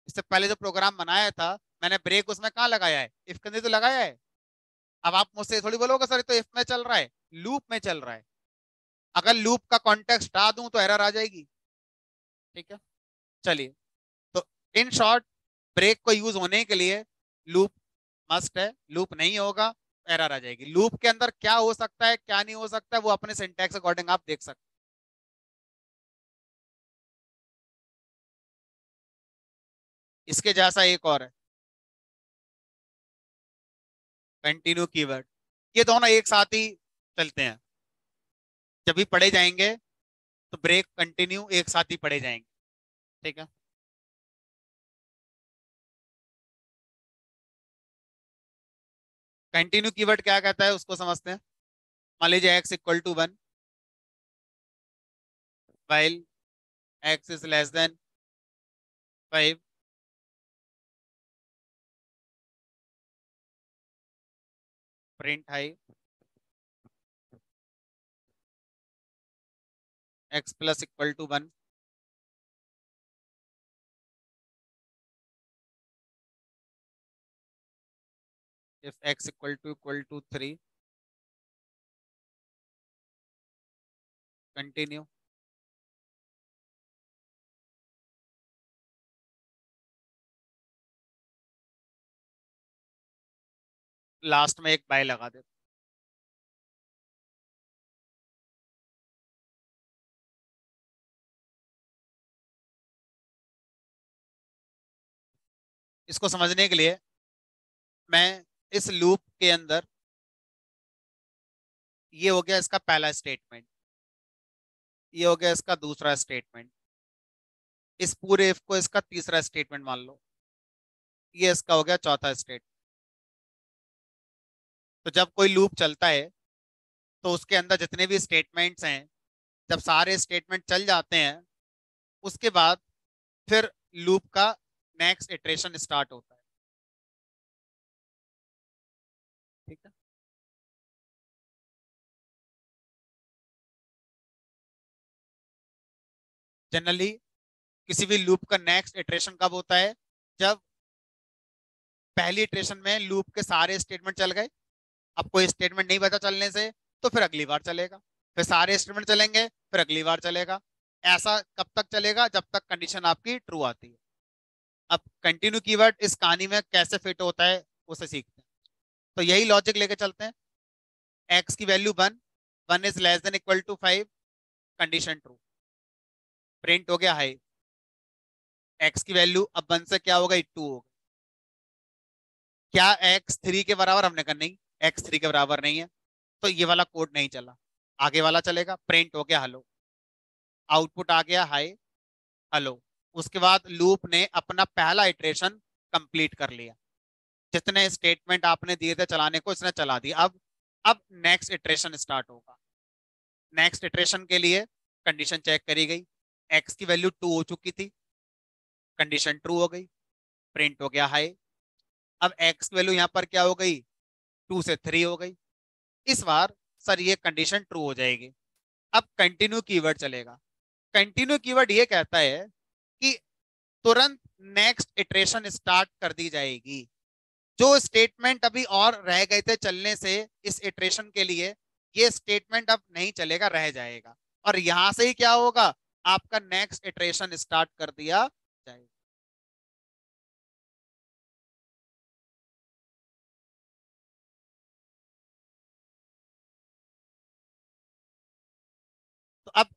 इससे पहले जो प्रोग्राम बनाया था मैंने, ब्रेक उसमें कहाँ लगाया है, इफ के अंदर तो लगाया है। अब आप मुझसे थोड़ी बोलोगे सर ये तो इफ में चल रहा है, लूप में चल रहा है। अगर लूप का कॉन्टेक्स्ट हटा दूं तो एरर आ जाएगी। ठीक है, चलिए, तो इन शॉर्ट, ब्रेक को यूज होने के लिए लूप मस्ट है, लूप नहीं होगा एरर आ जाएगी। लूप के अंदर क्या हो सकता है क्या नहीं हो सकता है वो अपने सिंटैक्स अकॉर्डिंग आप देख सकते हैं। इसके जैसा एक और है, कंटिन्यू कीवर्ड। ये दोनों एक साथ ही चलते हैं, जब भी पढ़े जाएंगे तो ब्रेक कंटिन्यू एक साथ ही पढ़े जाएंगे। ठीक है, कंटिन्यू कीवर्ड क्या कहता है उसको समझते हैं। मान लीजिए X equal to 1, while X is less than 5, print hi X plus equal to 1, if X equal to 3, continue. Last में एक बाय लगा दे। इसको समझने के लिए मैं इस लूप के अंदर, ये हो गया इसका पहला स्टेटमेंट, ये हो गया इसका दूसरा स्टेटमेंट, इस पूरे इफ को इसका तीसरा स्टेटमेंट मान लो, ये इसका हो गया चौथा स्टेट। तो जब कोई लूप चलता है तो उसके अंदर जितने भी स्टेटमेंट्स हैं, जब सारे स्टेटमेंट चल जाते हैं, उसके बाद फिर लूप का नेक्स्ट इटरेशन स्टार्ट होता है। ठीक है, जनरली किसी भी लूप का नेक्स्ट इटरेशन कब होता है? जब पहली इटरेशन में लूप के सारे स्टेटमेंट चल गए, अब कोई स्टेटमेंट नहीं बचा चलने से, तो फिर अगली बार चलेगा, फिर सारे स्टेटमेंट चलेंगे, फिर अगली बार चलेगा। ऐसा कब तक चलेगा? जब तक कंडीशन आपकी ट्रू आती है। अब कंटिन्यू कीवर्ड इस कहानी में कैसे फिट होता है उसे सीखते हैं। तो यही लॉजिक लेके चलते हैं। एक्स की value 1, 1 is less than equal to 5, condition true, print हो गया हाई। एक्स की वैल्यू अब 1 से क्या होगा? 2 होगा। क्या एक्स 3 के बराबर? हमने कहा नहीं, एक्स 3 के बराबर नहीं है, तो ये वाला कोड नहीं चला, आगे वाला चलेगा। प्रिंट हो गया हेलो, आउटपुट आ गया हाई हेलो। उसके बाद लूप ने अपना पहला इटरेशन कंप्लीट कर लिया, जितने स्टेटमेंट आपने दिए थे चलाने को इसने चला दिया। अब नेक्स्ट इटरेशन स्टार्ट होगा। नेक्स्ट इटरेशन के लिए कंडीशन चेक करी गई, एक्स की वैल्यू 2 हो चुकी थी, कंडीशन ट्रू हो गई, प्रिंट हो गया हाई। अब एक्स की वैल्यू यहाँ पर क्या हो गई? 2 से 3 हो गई। इस बार सर ये कंडीशन ट्रू हो जाएगी। अब कंटिन्यू कीवर्ड चलेगा। कंटिन्यू कीवर्ड ये कहता है कि तुरंत नेक्स्ट इटरेशन स्टार्ट कर दी जाएगी। जो स्टेटमेंट अभी और रह गए थे चलने से इस इटरेशन के लिए, ये स्टेटमेंट अब नहीं चलेगा, रह जाएगा, और यहां से ही क्या होगा? आपका नेक्स्ट इटरेशन स्टार्ट कर दिया जाएगा। तो अब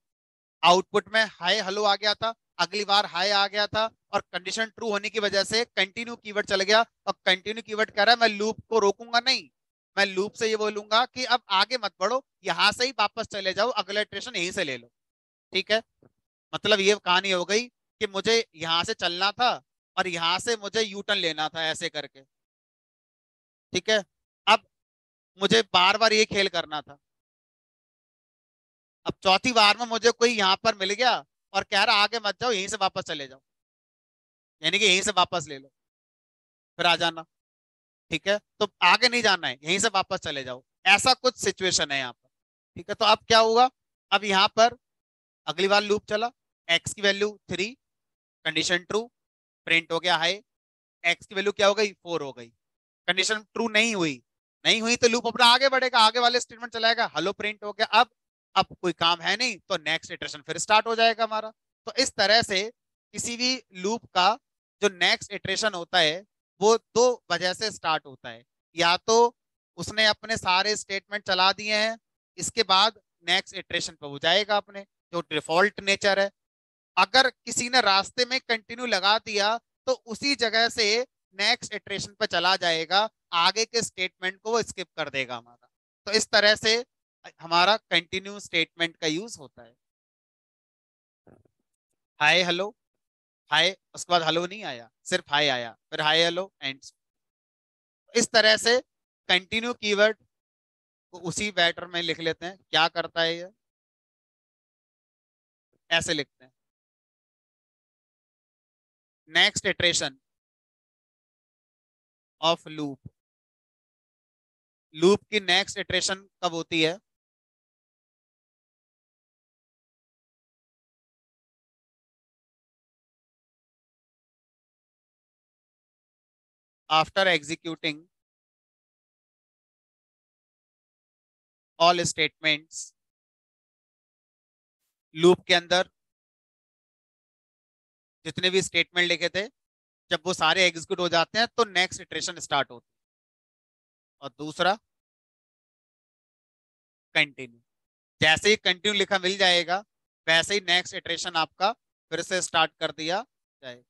आउटपुट में हाय हेलो आ गया था, अगली बार हाय आ गया था, और कंडीशन ट्रू होने की वजह से कंटिन्यू कीवर्ड चल गया। और कंटिन्यू कीवर्ड कह रहा है मैं लूप को रोकूंगा नहीं, मैं लूप से ये बोलूंगा कि अब आगे मत बढ़ो, यहां से ही वापस चले जाओ, अगला इटरेशन यहीं से ले लो। ठीक है, मतलब ये कहानी हो गई कि मुझे यहां से चलना था और यहां से मुझे यू टर्न लेना था, ऐसे करके। ठीक है, अब मुझे बार बार ये खेल करना था। अब चौथी बार में मुझे कोई यहाँ पर मिल गया और कह रहा आगे मत जाओ, यहीं से वापस चले जाओ, यानी कि यहीं से वापस ले लो, फिर आ जाना। ठीक है, तो आगे नहीं जाना है, यहीं से वापस चले जाओ, ऐसा कुछ सिचुएशन है यहाँ पर। ठीक है, तो अब क्या हुआ? अब यहाँ पर अगली बार लूप चला, एक्स की वैल्यू 3, कंडीशन ट्रू, प्रिंट हो गया हाई। एक्स की वैल्यू क्या हो गई? 4 हो गई, कंडीशन ट्रू नहीं हुई, नहीं हुई तो लूप अपना आगे बढ़ेगा, आगे वाले स्टेटमेंट चलाएगा, हेलो प्रिंट हो गया। अब कोई काम है नहीं, तो नेक्स्ट इटरेशन फिर स्टार्ट हो जाएगा हमारा। तो इस तरह से किसी भी लूप का जो नेक्स्ट इटरेशन होता है वो दो वजह से स्टार्ट होता है। या तो उसने अपने सारे स्टेटमेंट चला दिए हैं, इसके बाद नेक्स्ट इटरेशन पे वो जाएगा अपने, जो डिफॉल्ट नेचर है। अगर किसी ने रास्ते में कंटिन्यू लगा दिया तो उसी जगह से नेक्स्ट इटरेशन पे चला जाएगा, आगे के स्टेटमेंट को वो स्किप कर देगा हमारा। तो इस तरह से हमारा कंटिन्यू स्टेटमेंट का यूज होता है। हाय हेलो, हाय, उसके बाद हेलो नहीं आया, सिर्फ हाय आया, फिर हाय हेलो एंड। इस तरह से कंटिन्यू कीवर्ड को उसी बैटर में लिख लेते हैं। क्या करता है ये? ऐसे लिखते हैं, next iteration of loop. Loop की नेक्स्ट इटरेशन कब होती है? After executing all statements. Loop के अंदर जितने भी स्टेटमेंट लिखे थे, जब वो सारे एग्जीक्यूट हो जाते हैं तो नेक्स्ट इटरेशन स्टार्ट होती है। और दूसरा कंटिन्यू, जैसे ही कंटिन्यू लिखा मिल जाएगा वैसे ही नेक्स्ट इटरेशन आपका फिर से स्टार्ट कर दिया जाएगा।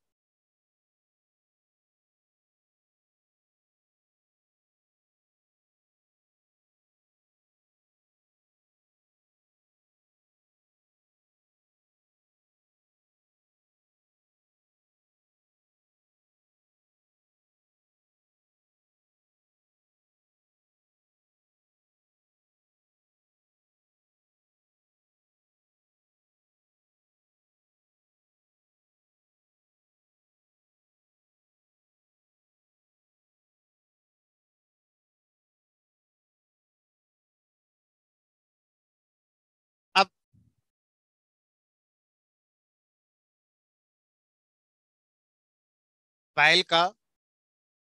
वाइल का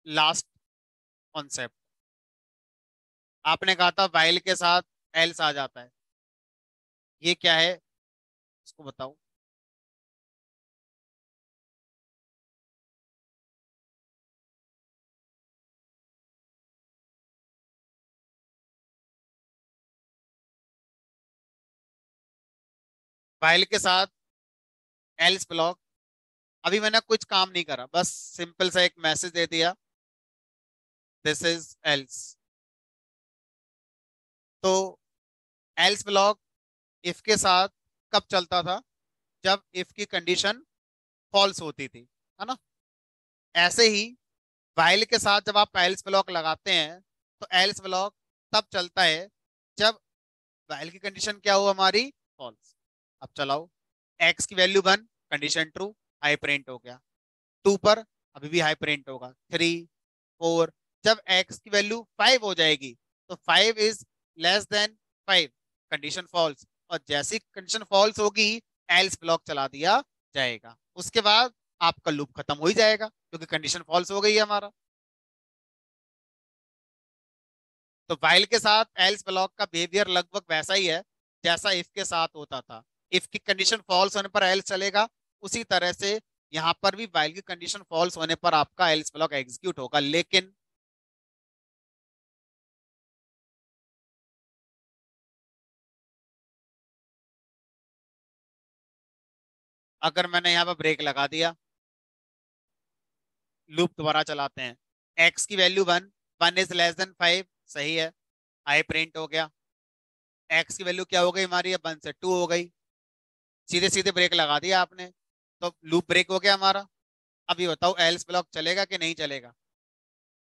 लास्ट कॉन्सेप्ट। आपने कहा था वाइल के साथ एल्स आ जाता है, ये क्या है इसको बताओ। वाइल के साथ एल्स ब्लॉक। अभी मैंने कुछ काम नहीं करा, बस सिंपल सा एक मैसेज दे दिया, दिस इज एल्स। तो एल्स ब्लॉक इफ के साथ कब चलता था? जब इफ की कंडीशन फॉल्स होती थी, है ना। ऐसे ही वाइल के साथ जब आप एल्स ब्लॉक लगाते हैं तो एल्स ब्लॉक तब चलता है जब वाइल की कंडीशन क्या हो हमारी, फॉल्स। अब चलाओ, एक्स की value 1, condition true, high print हो गया। 2 पर अभी भी हाई प्रिंट होगा। 3, 4, जब एक्स की वैल्यू 5 हो जाएगी तो 5 is less than 5, condition false. और जैसी कंडीशन फॉल्स होगी एल्स ब्लॉक चला दिया जाएगा। उसके बाद आपका लूप खत्म हो ही जाएगा क्योंकि कंडीशन फॉल्स हो गई है हमारा। तो वाइल के साथ एल्स ब्लॉक का बिहेवियर लगभग वैसा ही है जैसा इफ के साथ होता था। इफ की कंडीशन फॉल्स होने पर एल्स चलेगा, उसी तरह से यहाँ पर भी वाइल की कंडीशन फॉल्स होने पर आपका एल्स ब्लॉक एग्जीक्यूट होगा। लेकिन अगर मैंने यहाँ पर ब्रेक लगा दिया, लूप दोबारा चलाते हैं, एक्स की वैल्यू 1, 1 इज लेस देन 5, सही है, आई प्रिंट हो गया। एक्स की वैल्यू क्या हो गई हमारी, 1 से 2 हो गई, सीधे सीधे ब्रेक लगा दिया आपने, तो लूप ब्रेक हो गया हमारा। अब ये बताओ एल्स ब्लॉक चलेगा कि नहीं चलेगा?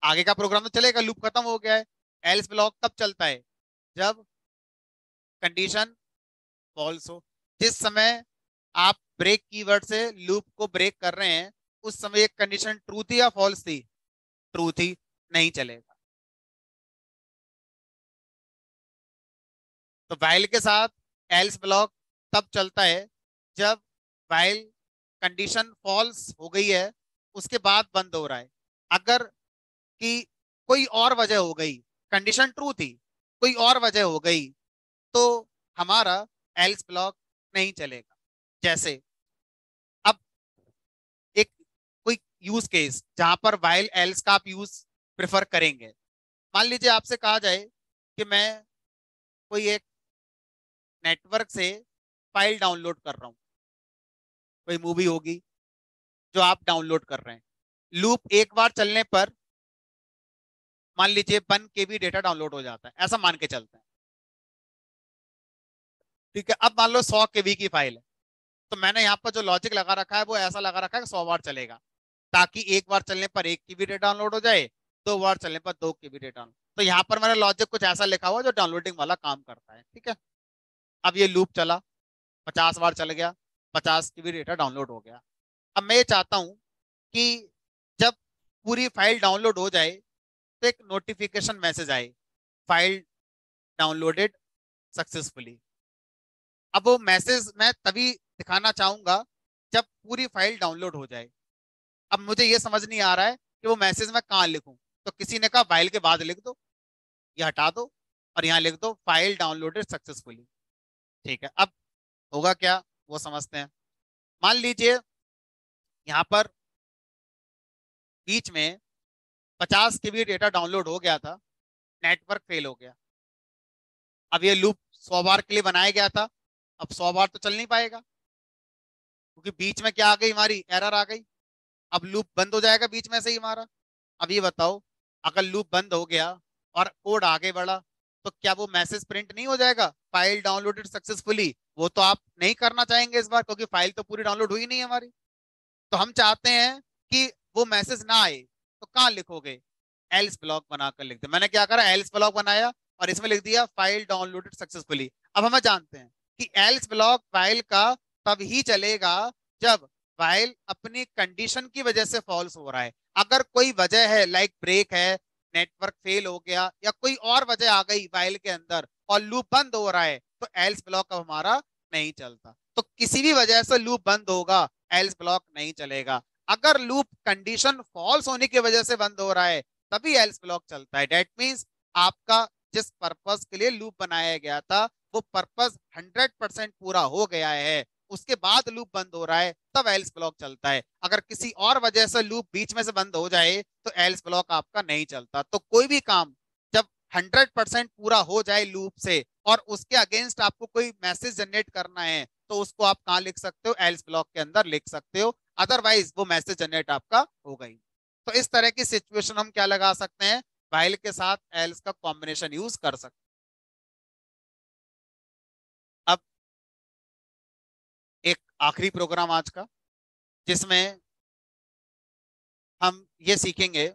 आगे का प्रोग्राम तो चलेगा, लूप खत्म हो गया है। एल्स ब्लॉक कब चलता है? जब कंडीशन फॉल्स हो। जिस समय आप ब्रेक कीवर्ड से लूप को ब्रेक कर रहे हैं उस समय एक कंडीशन ट्रू थी या फॉल्स थी? ट्रू थी, नहीं चलेगा। तो वाइल के साथ एल्स ब्लॉक तब चलता है जब वाइल कंडीशन फॉल्स हो गई है उसके बाद बंद हो रहा है। अगर कि कोई और वजह हो गई, कंडीशन ट्रू थी, कोई और वजह हो गई, तो हमारा एल्स ब्लॉक नहीं चलेगा। जैसे अब एक कोई यूज केस जहां पर वाइल एल्स का आप यूज प्रेफर करेंगे। मान लीजिए आपसे कहा जाए कि मैं कोई एक नेटवर्क से फाइल डाउनलोड कर रहा हूँ, कोई मूवी होगी जो आप डाउनलोड कर रहे हैं। लूप एक बार चलने पर मान लीजिए 1 KB डेटा डाउनलोड हो जाता है, ऐसा मान के चलते हैं, ठीक है। अब मान लो 100 KB की फाइल है, तो मैंने यहाँ पर जो लॉजिक लगा रखा है वो ऐसा लगा रखा है कि 100 बार चलेगा, ताकि एक बार चलने पर 1 KB डेटा डाउनलोड हो जाए, 2 बार चलने पर 2 KB डेटा डाउनलोड। तो यहाँ पर मैंने लॉजिक कुछ ऐसा लिखा हुआ जो डाउनलोडिंग वाला काम करता है, ठीक है। अब ये लूप चला, 50 बार चल गया, 50 KB डेटा डाउनलोड हो गया। अब मैं ये चाहता हूँ कि जब पूरी फाइल डाउनलोड हो जाए तो एक नोटिफिकेशन मैसेज आए, फाइल डाउनलोडेड सक्सेसफुली। अब वो मैसेज मैं तभी दिखाना चाहूंगा जब पूरी फाइल डाउनलोड हो जाए। अब मुझे ये समझ नहीं आ रहा है कि वो मैसेज मैं कहाँ लिखूं, तो किसी ने कहा फाइल के बाद लिख दो, ये हटा दो और यहाँ लिख दो फाइल डाउनलोडेड सक्सेसफुली, ठीक है। अब होगा क्या वो समझते हैं। मान लीजिए यहाँ पर बीच में 50 KB डेटा डाउनलोड हो गया था, नेटवर्क फेल हो गया। अब ये लूप 100 बार के लिए बनाया गया था, अब 100 बार तो चल नहीं पाएगा क्योंकि बीच में क्या आ गई, हमारी एरर आ गई। अब लूप बंद हो जाएगा बीच में से ही हमारा। अब ये बताओ, अगर लूप बंद हो गया और कोड आगे बढ़ा तो क्या वो मैसेज प्रिंट नहीं हो जाएगा, फाइल डाउनलोडेड सक्सेसफुली? वो तो आप नहीं करना चाहेंगे इस बार क्योंकि फाइल तो पूरी डाउनलोड हुई नहीं है हमारी। तो हम चाहते हैं कि वो मैसेज ना आए, तो कहाँ लिखोगे? एल्स ब्लॉक बनाकर लिख दे। मैंने क्या करा, एल्स ब्लॉक बनाया और इसमें लिख दिया फाइल डाउनलोडेड सक्सेसफुली। अब हमें जानते हैं कि एल्स ब्लॉक फाइल का तब ही चलेगा जब फाइल अपनी कंडीशन की वजह से फॉल्स हो रहा है। अगर कोई वजह है लाइक ब्रेक है, नेटवर्क फेल हो गया या कोई और वजह आ गई फाइल के अंदर और लूप बंद हो रहा है तो एल्स ब्लॉक अब हमारा नहीं चलता। तो किसी भी वजह से लूप बंद होगा, एल्स ब्लॉक नहीं चलेगा। अगर लूप कंडीशन फॉल्स होने की वजह से बंद हो रहा है तभी एल्स ब्लॉक चलता है। डेट मीन्स आपका जिस पर्पस के लिए लूप बनाया गया था वो पर्पस 100% पूरा हो गया है, उसके बाद लूप बंद हो रहा है तब एल्स ब्लॉक चलता है। अगर किसी और वजह से लूप बीच में से बंद हो जाए तो एल्स ब्लॉक आपका नहीं चलता। तो कोई भी काम जब 100% पूरा हो जाए लूप से और उसके अगेंस्ट आपको कोई मैसेज जनरेट करना है तो उसको आप कहाँ लिख सकते हो, एल्स ब्लॉक के अंदर लिख सकते हो, अदरवाइज वो मैसेज जनरेट आपका हो गई। तो इस तरह की सिचुएशन हम क्या लगा सकते हैं, व्हाइल के साथ एल्स का कॉम्बिनेशन यूज कर सकते हैं। अब एक आखिरी प्रोग्राम आज का जिसमें हम ये सीखेंगे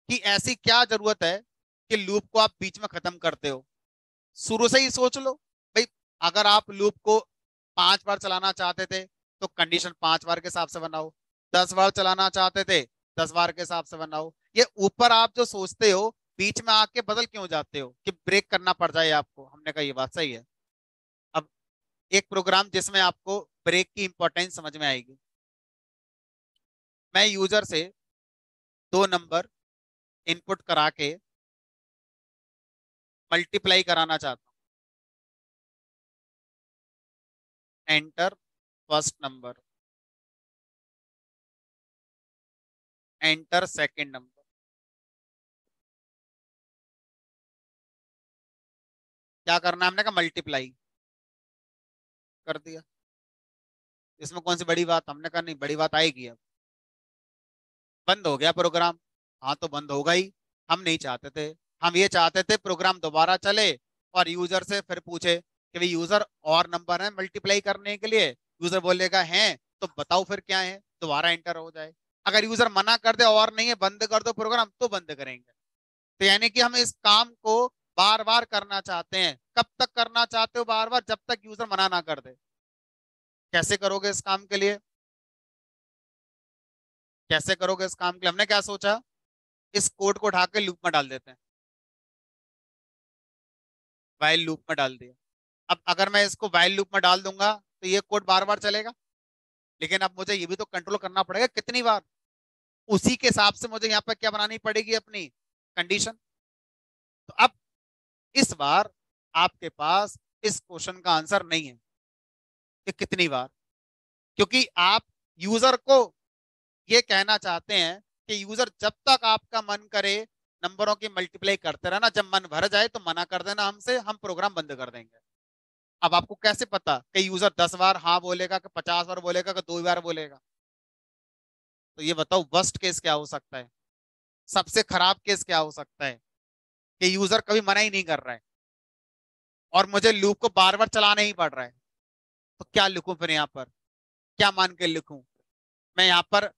कि ऐसी क्या जरूरत है कि लूप को आप बीच में खत्म करते हो। शुरू से ही सोच लो भाई, अगर आप लूप को 5 बार चलाना चाहते थे तो कंडीशन 5 बार के हिसाब से बनाओ, 10 बार चलाना चाहते थे 10 बार के हिसाब से बनाओ। ये ऊपर आप जो सोचते हो बीच में आके बदल क्यों जाते हो कि ब्रेक करना पड़ जाए आपको। हमने कहा ये बात सही है। अब एक प्रोग्राम जिसमें आपको ब्रेक की इंपॉर्टेंस समझ में आएगी। मैं यूजर से 2 नंबर इनपुट करा के मल्टीप्लाई कराना चाहता हूँ। Enter first number, enter second number. क्या करना है, हमने कहा मल्टीप्लाई कर दिया। इसमें कौन सी बड़ी बात, हमने कहा नहीं बड़ी बात आएगी। अब बंद हो गया प्रोग्राम, हाँ तो बंद होगा ही। हम नहीं चाहते थे, हम ये चाहते थे प्रोग्राम दोबारा चले और यूजर से फिर पूछे कि भाई यूजर और नंबर है मल्टीप्लाई करने के लिए। यूजर बोलेगा हैं तो बताओ फिर क्या है, दोबारा एंटर हो जाए। अगर यूजर मना कर दे और नहीं है बंद कर दो प्रोग्राम तो बंद करेंगे। तो यानी कि हम इस काम को बार बार करना चाहते हैं। कब तक करना चाहते हो बार बार, जब तक यूजर मना ना कर दे। कैसे करोगे इस काम के लिए, कैसे करोगे इस काम के लिए, हमने क्या सोचा, इस कोड को उठा के लूप में डाल देते हैं। वाइल लूप में डाल दिया। अब अगर मैं इसको वाइल लूप में डाल दूंगा तो ये कोड बार बार चलेगा, लेकिन अब मुझे ये भी तो कंट्रोल करना पड़ेगा कितनी बार। उसी के हिसाब से मुझे यहाँ पर क्या बनानी पड़ेगी, अपनी कंडीशन। तो अब इस बार आपके पास इस क्वेश्चन का आंसर नहीं है कि कितनी बार, क्योंकि आप यूजर को ये कहना चाहते हैं कि यूजर जब तक आपका मन करे नंबरों की मल्टीप्लाई करते रहना, जब मन भर जाए तो मना कर देना हमसे, हम प्रोग्राम बंद कर देंगे। अब आपको कैसे पता कि यूजर 10 बार हाँ बोलेगा कि 50 बार बोलेगा कि 2 बार बोलेगा। तो ये बताओ वर्स्ट केस क्या हो सकता है, सबसे खराब केस क्या हो सकता है कि यूजर कभी मना ही नहीं कर रहा है और मुझे लूप को बार बार चलाना ही पड़ रहा है। तो क्या लिखूं फिर यहाँ पर, क्या मान के लिखूं। मैं यहाँ पर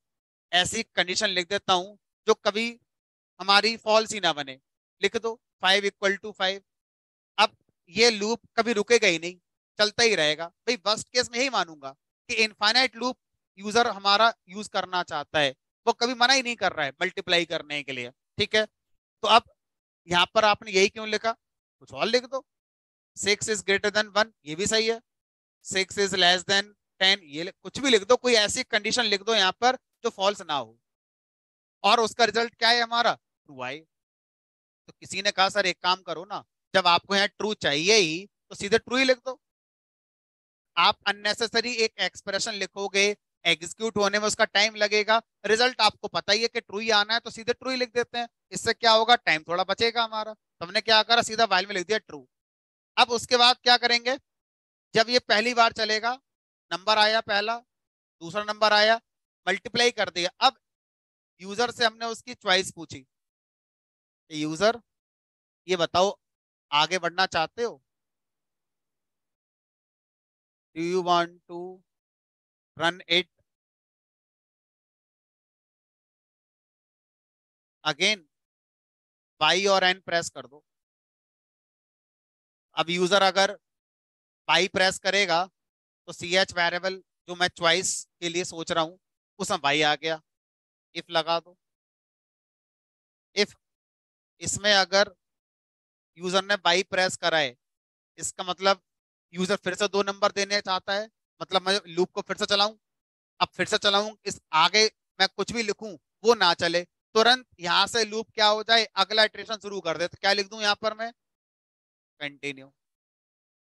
ऐसी कंडीशन लिख देता हूं जो कभी हमारी फॉल्स ही ना बने। लिख दो 5 = 5। अब ये लूप कभी रुकेगा ही नहीं, चलता ही रहेगा। भाई वर्स्ट केस में यही मानूंगा कि इनफाइनाइट लूप यूजर हमारा यूज करना चाहता है, वो कभी मना ही नहीं कर रहा है मल्टीप्लाई करने के लिए। ठीक है, तो अब यहाँ पर आपने यही क्यों लिखा, कुछ और लिख दो। 6 > 1 ये भी सही है, 6 > 10, ये कुछ भी लिख दो, कोई ऐसी कंडीशन लिख दो यहाँ पर जो फॉल्स ना हो और उसका रिजल्ट क्या है हमारा, ट्रू आए। तो किसी ने कहा सर एक काम करो ना, जब आपको यहाँ ट्रू चाहिए ही तो सीधे ट्रू ही लिख दो। आप अननेसेसरी एक एक्सप्रेशन लिखोगे, एग्जीक्यूट होने में उसका टाइम लगेगा, रिजल्ट आपको पता ही है कि ट्रू ही आना है तो सीधे ट्रू ही लिख देते हैं। इससे क्या होगा, टाइम थोड़ा बचेगा हमारा। तो हमने क्या करा, सीधा वाइल में लिख दिया ट्रू। अब उसके बाद क्या करेंगे, जब ये पहली बार चलेगा, नंबर आया पहला, दूसरा नंबर आया, मल्टीप्लाई कर दिया। अब यूजर से हमने उसकी चॉइस पूछी, यूजर ये बताओ आगे बढ़ना चाहते हो, do you want to run it again. पाई और एन प्रेस कर दो। अब यूजर अगर पाई प्रेस करेगा तो सी एच वेरिएबल जो मैं चॉइस के लिए सोच रहा हूं उसमें पाई आ गया, इफ लगा दो। इफ इसमें अगर यूजर ने बाई प्रेस करा है, इसका मतलब यूजर फिर से 2 नंबर देने चाहता है, मतलब मैं लूप को फिर से चलाऊं। अब फिर से चलाऊं, इस आगे मैं कुछ भी लिखूं वो ना चले, तुरंत यहां से लूप क्या हो जाए, अगला इटरेशन शुरू कर दे। तो क्या लिख दूं यहां पर मैं, कंटिन्यू।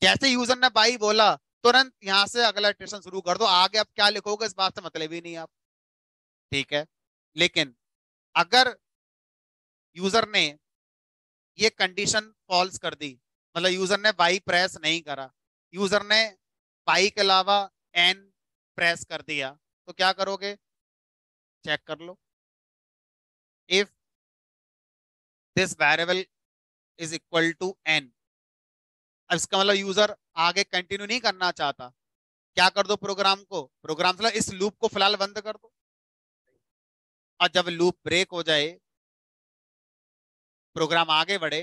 जैसे यूजर ने बाई बोला तुरंत यहां से अगला इटरेशन शुरू कर दो, आगे अब क्या लिखोगे इस बात से मतलब ही नहीं आप, ठीक है। लेकिन अगर यूजर ने ये कंडीशन फॉल्स कर दी, मतलब यूजर ने बाई प्रेस नहीं करा, यूजर ने बाई के अलावा एन प्रेस कर दिया, तो क्या करोगे, चेक कर लो। If this variable is equal to N, अब इसका मतलब यूजर आगे कंटिन्यू नहीं करना चाहता, क्या कर दो प्रोग्राम को, प्रोग्राम मतलब इस लूप को फिलहाल बंद कर दो। और जब लूप ब्रेक हो जाए, प्रोग्राम आगे बढ़े,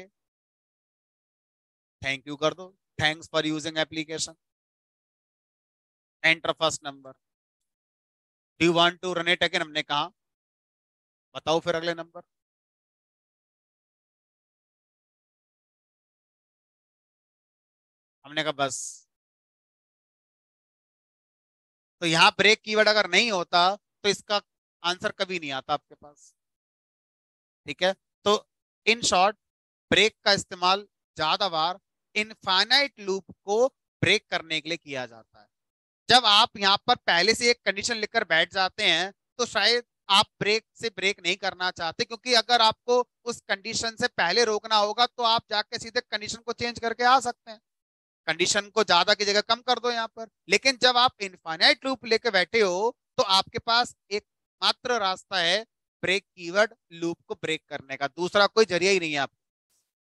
थैंक यू कर दो, thanks for using application, enter first number, do you want to run it again, हमने कहा बताओ फिर अगले नंबर। हमने कहा बस। तो यहां ब्रेक कीवर्ड अगर नहीं होता तो इसका आंसर कभी नहीं आता आपके पास, ठीक है। तो इन शॉर्ट, ब्रेक का इस्तेमाल ज्यादा बार इनफाइनाइट लूप को ब्रेक करने के लिए किया जाता है। जब आप यहाँ पर पहले से एक कंडीशन लिखकर बैठ जाते हैं तो शायद आप ब्रेक से ब्रेक नहीं करना चाहते, क्योंकि अगर आपको उस कंडीशन से पहले रोकना होगा तो आप जाके सीधे कंडीशन को चेंज करके आ सकते हैं, कंडीशन को ज्यादा की जगह कम कर दो यहाँ पर। लेकिन जब आप इनफाइनाइट लूप लेके बैठे हो तो आपके पास एक मात्र रास्ता है ब्रेक कीवर्ड लूप को ब्रेक करने का, दूसरा कोई जरिया ही नहीं है आपको।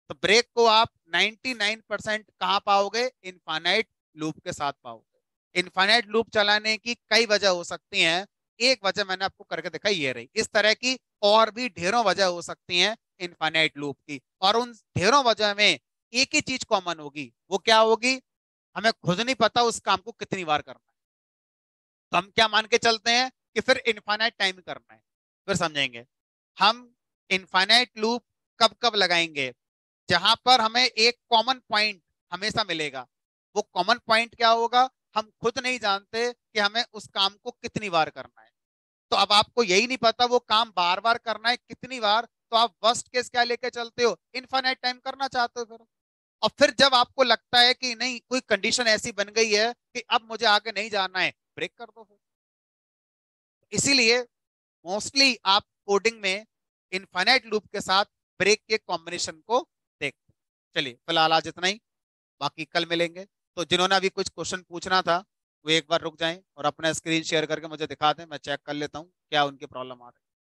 तो ब्रेक को आप 99% कहां पाओगे, इनफाइनाइट लूप के साथ पाओगे। इनफाइनाइट लूप चलाने की कई वजह हो सकती हैं, एक वजह मैंने आपको करके दिखाई ये रही, इस तरह की और भी ढेरों वजह हो सकती हैं इनफाइनाइट लूप की, और उन ढेरों वजह में एक ही चीज कॉमन होगी, वो क्या होगी, हमें खुद नहीं पता उस काम को कितनी बार करना है। तो हम क्या मान के चलते हैं कि फिर इनफाइनाइट टाइम करना है। फिर समझेंगे हम इनफाइनाइट लूप कब कब लगाएंगे, जहां पर हमें एक कॉमन पॉइंट हमेशा मिलेगा। वो कॉमन पॉइंट क्या होगा, हम खुद नहीं जानते कि हमें उस काम को कितनी बार करना है। तो अब आपको यही नहीं पता वो काम बार बार करना है कितनी बार, तो आप वर्स्ट केस क्या लेके चलते हो, इनफाइनाइट टाइम करना चाहते हो फिर। और फिर जब आपको लगता है कि नहीं कोई कंडीशन ऐसी बन गई है कि अब मुझे आगे नहीं जाना है, ब्रेक कर दो फिर। इसीलिए मोस्टली आप कोडिंग में इनफाइनाइट लूप के साथ ब्रेक के कॉम्बिनेशन को देखते हैं। चलिए फिलहाल आज इतना ही, बाकी कल मिलेंगे। तो जिन्होंने अभी कुछ क्वेश्चन पूछना था वो एक बार रुक जाएं और अपना स्क्रीन शेयर करके मुझे दिखा दें, मैं चेक कर लेता हूँ क्या उनकी प्रॉब्लम आ रही है।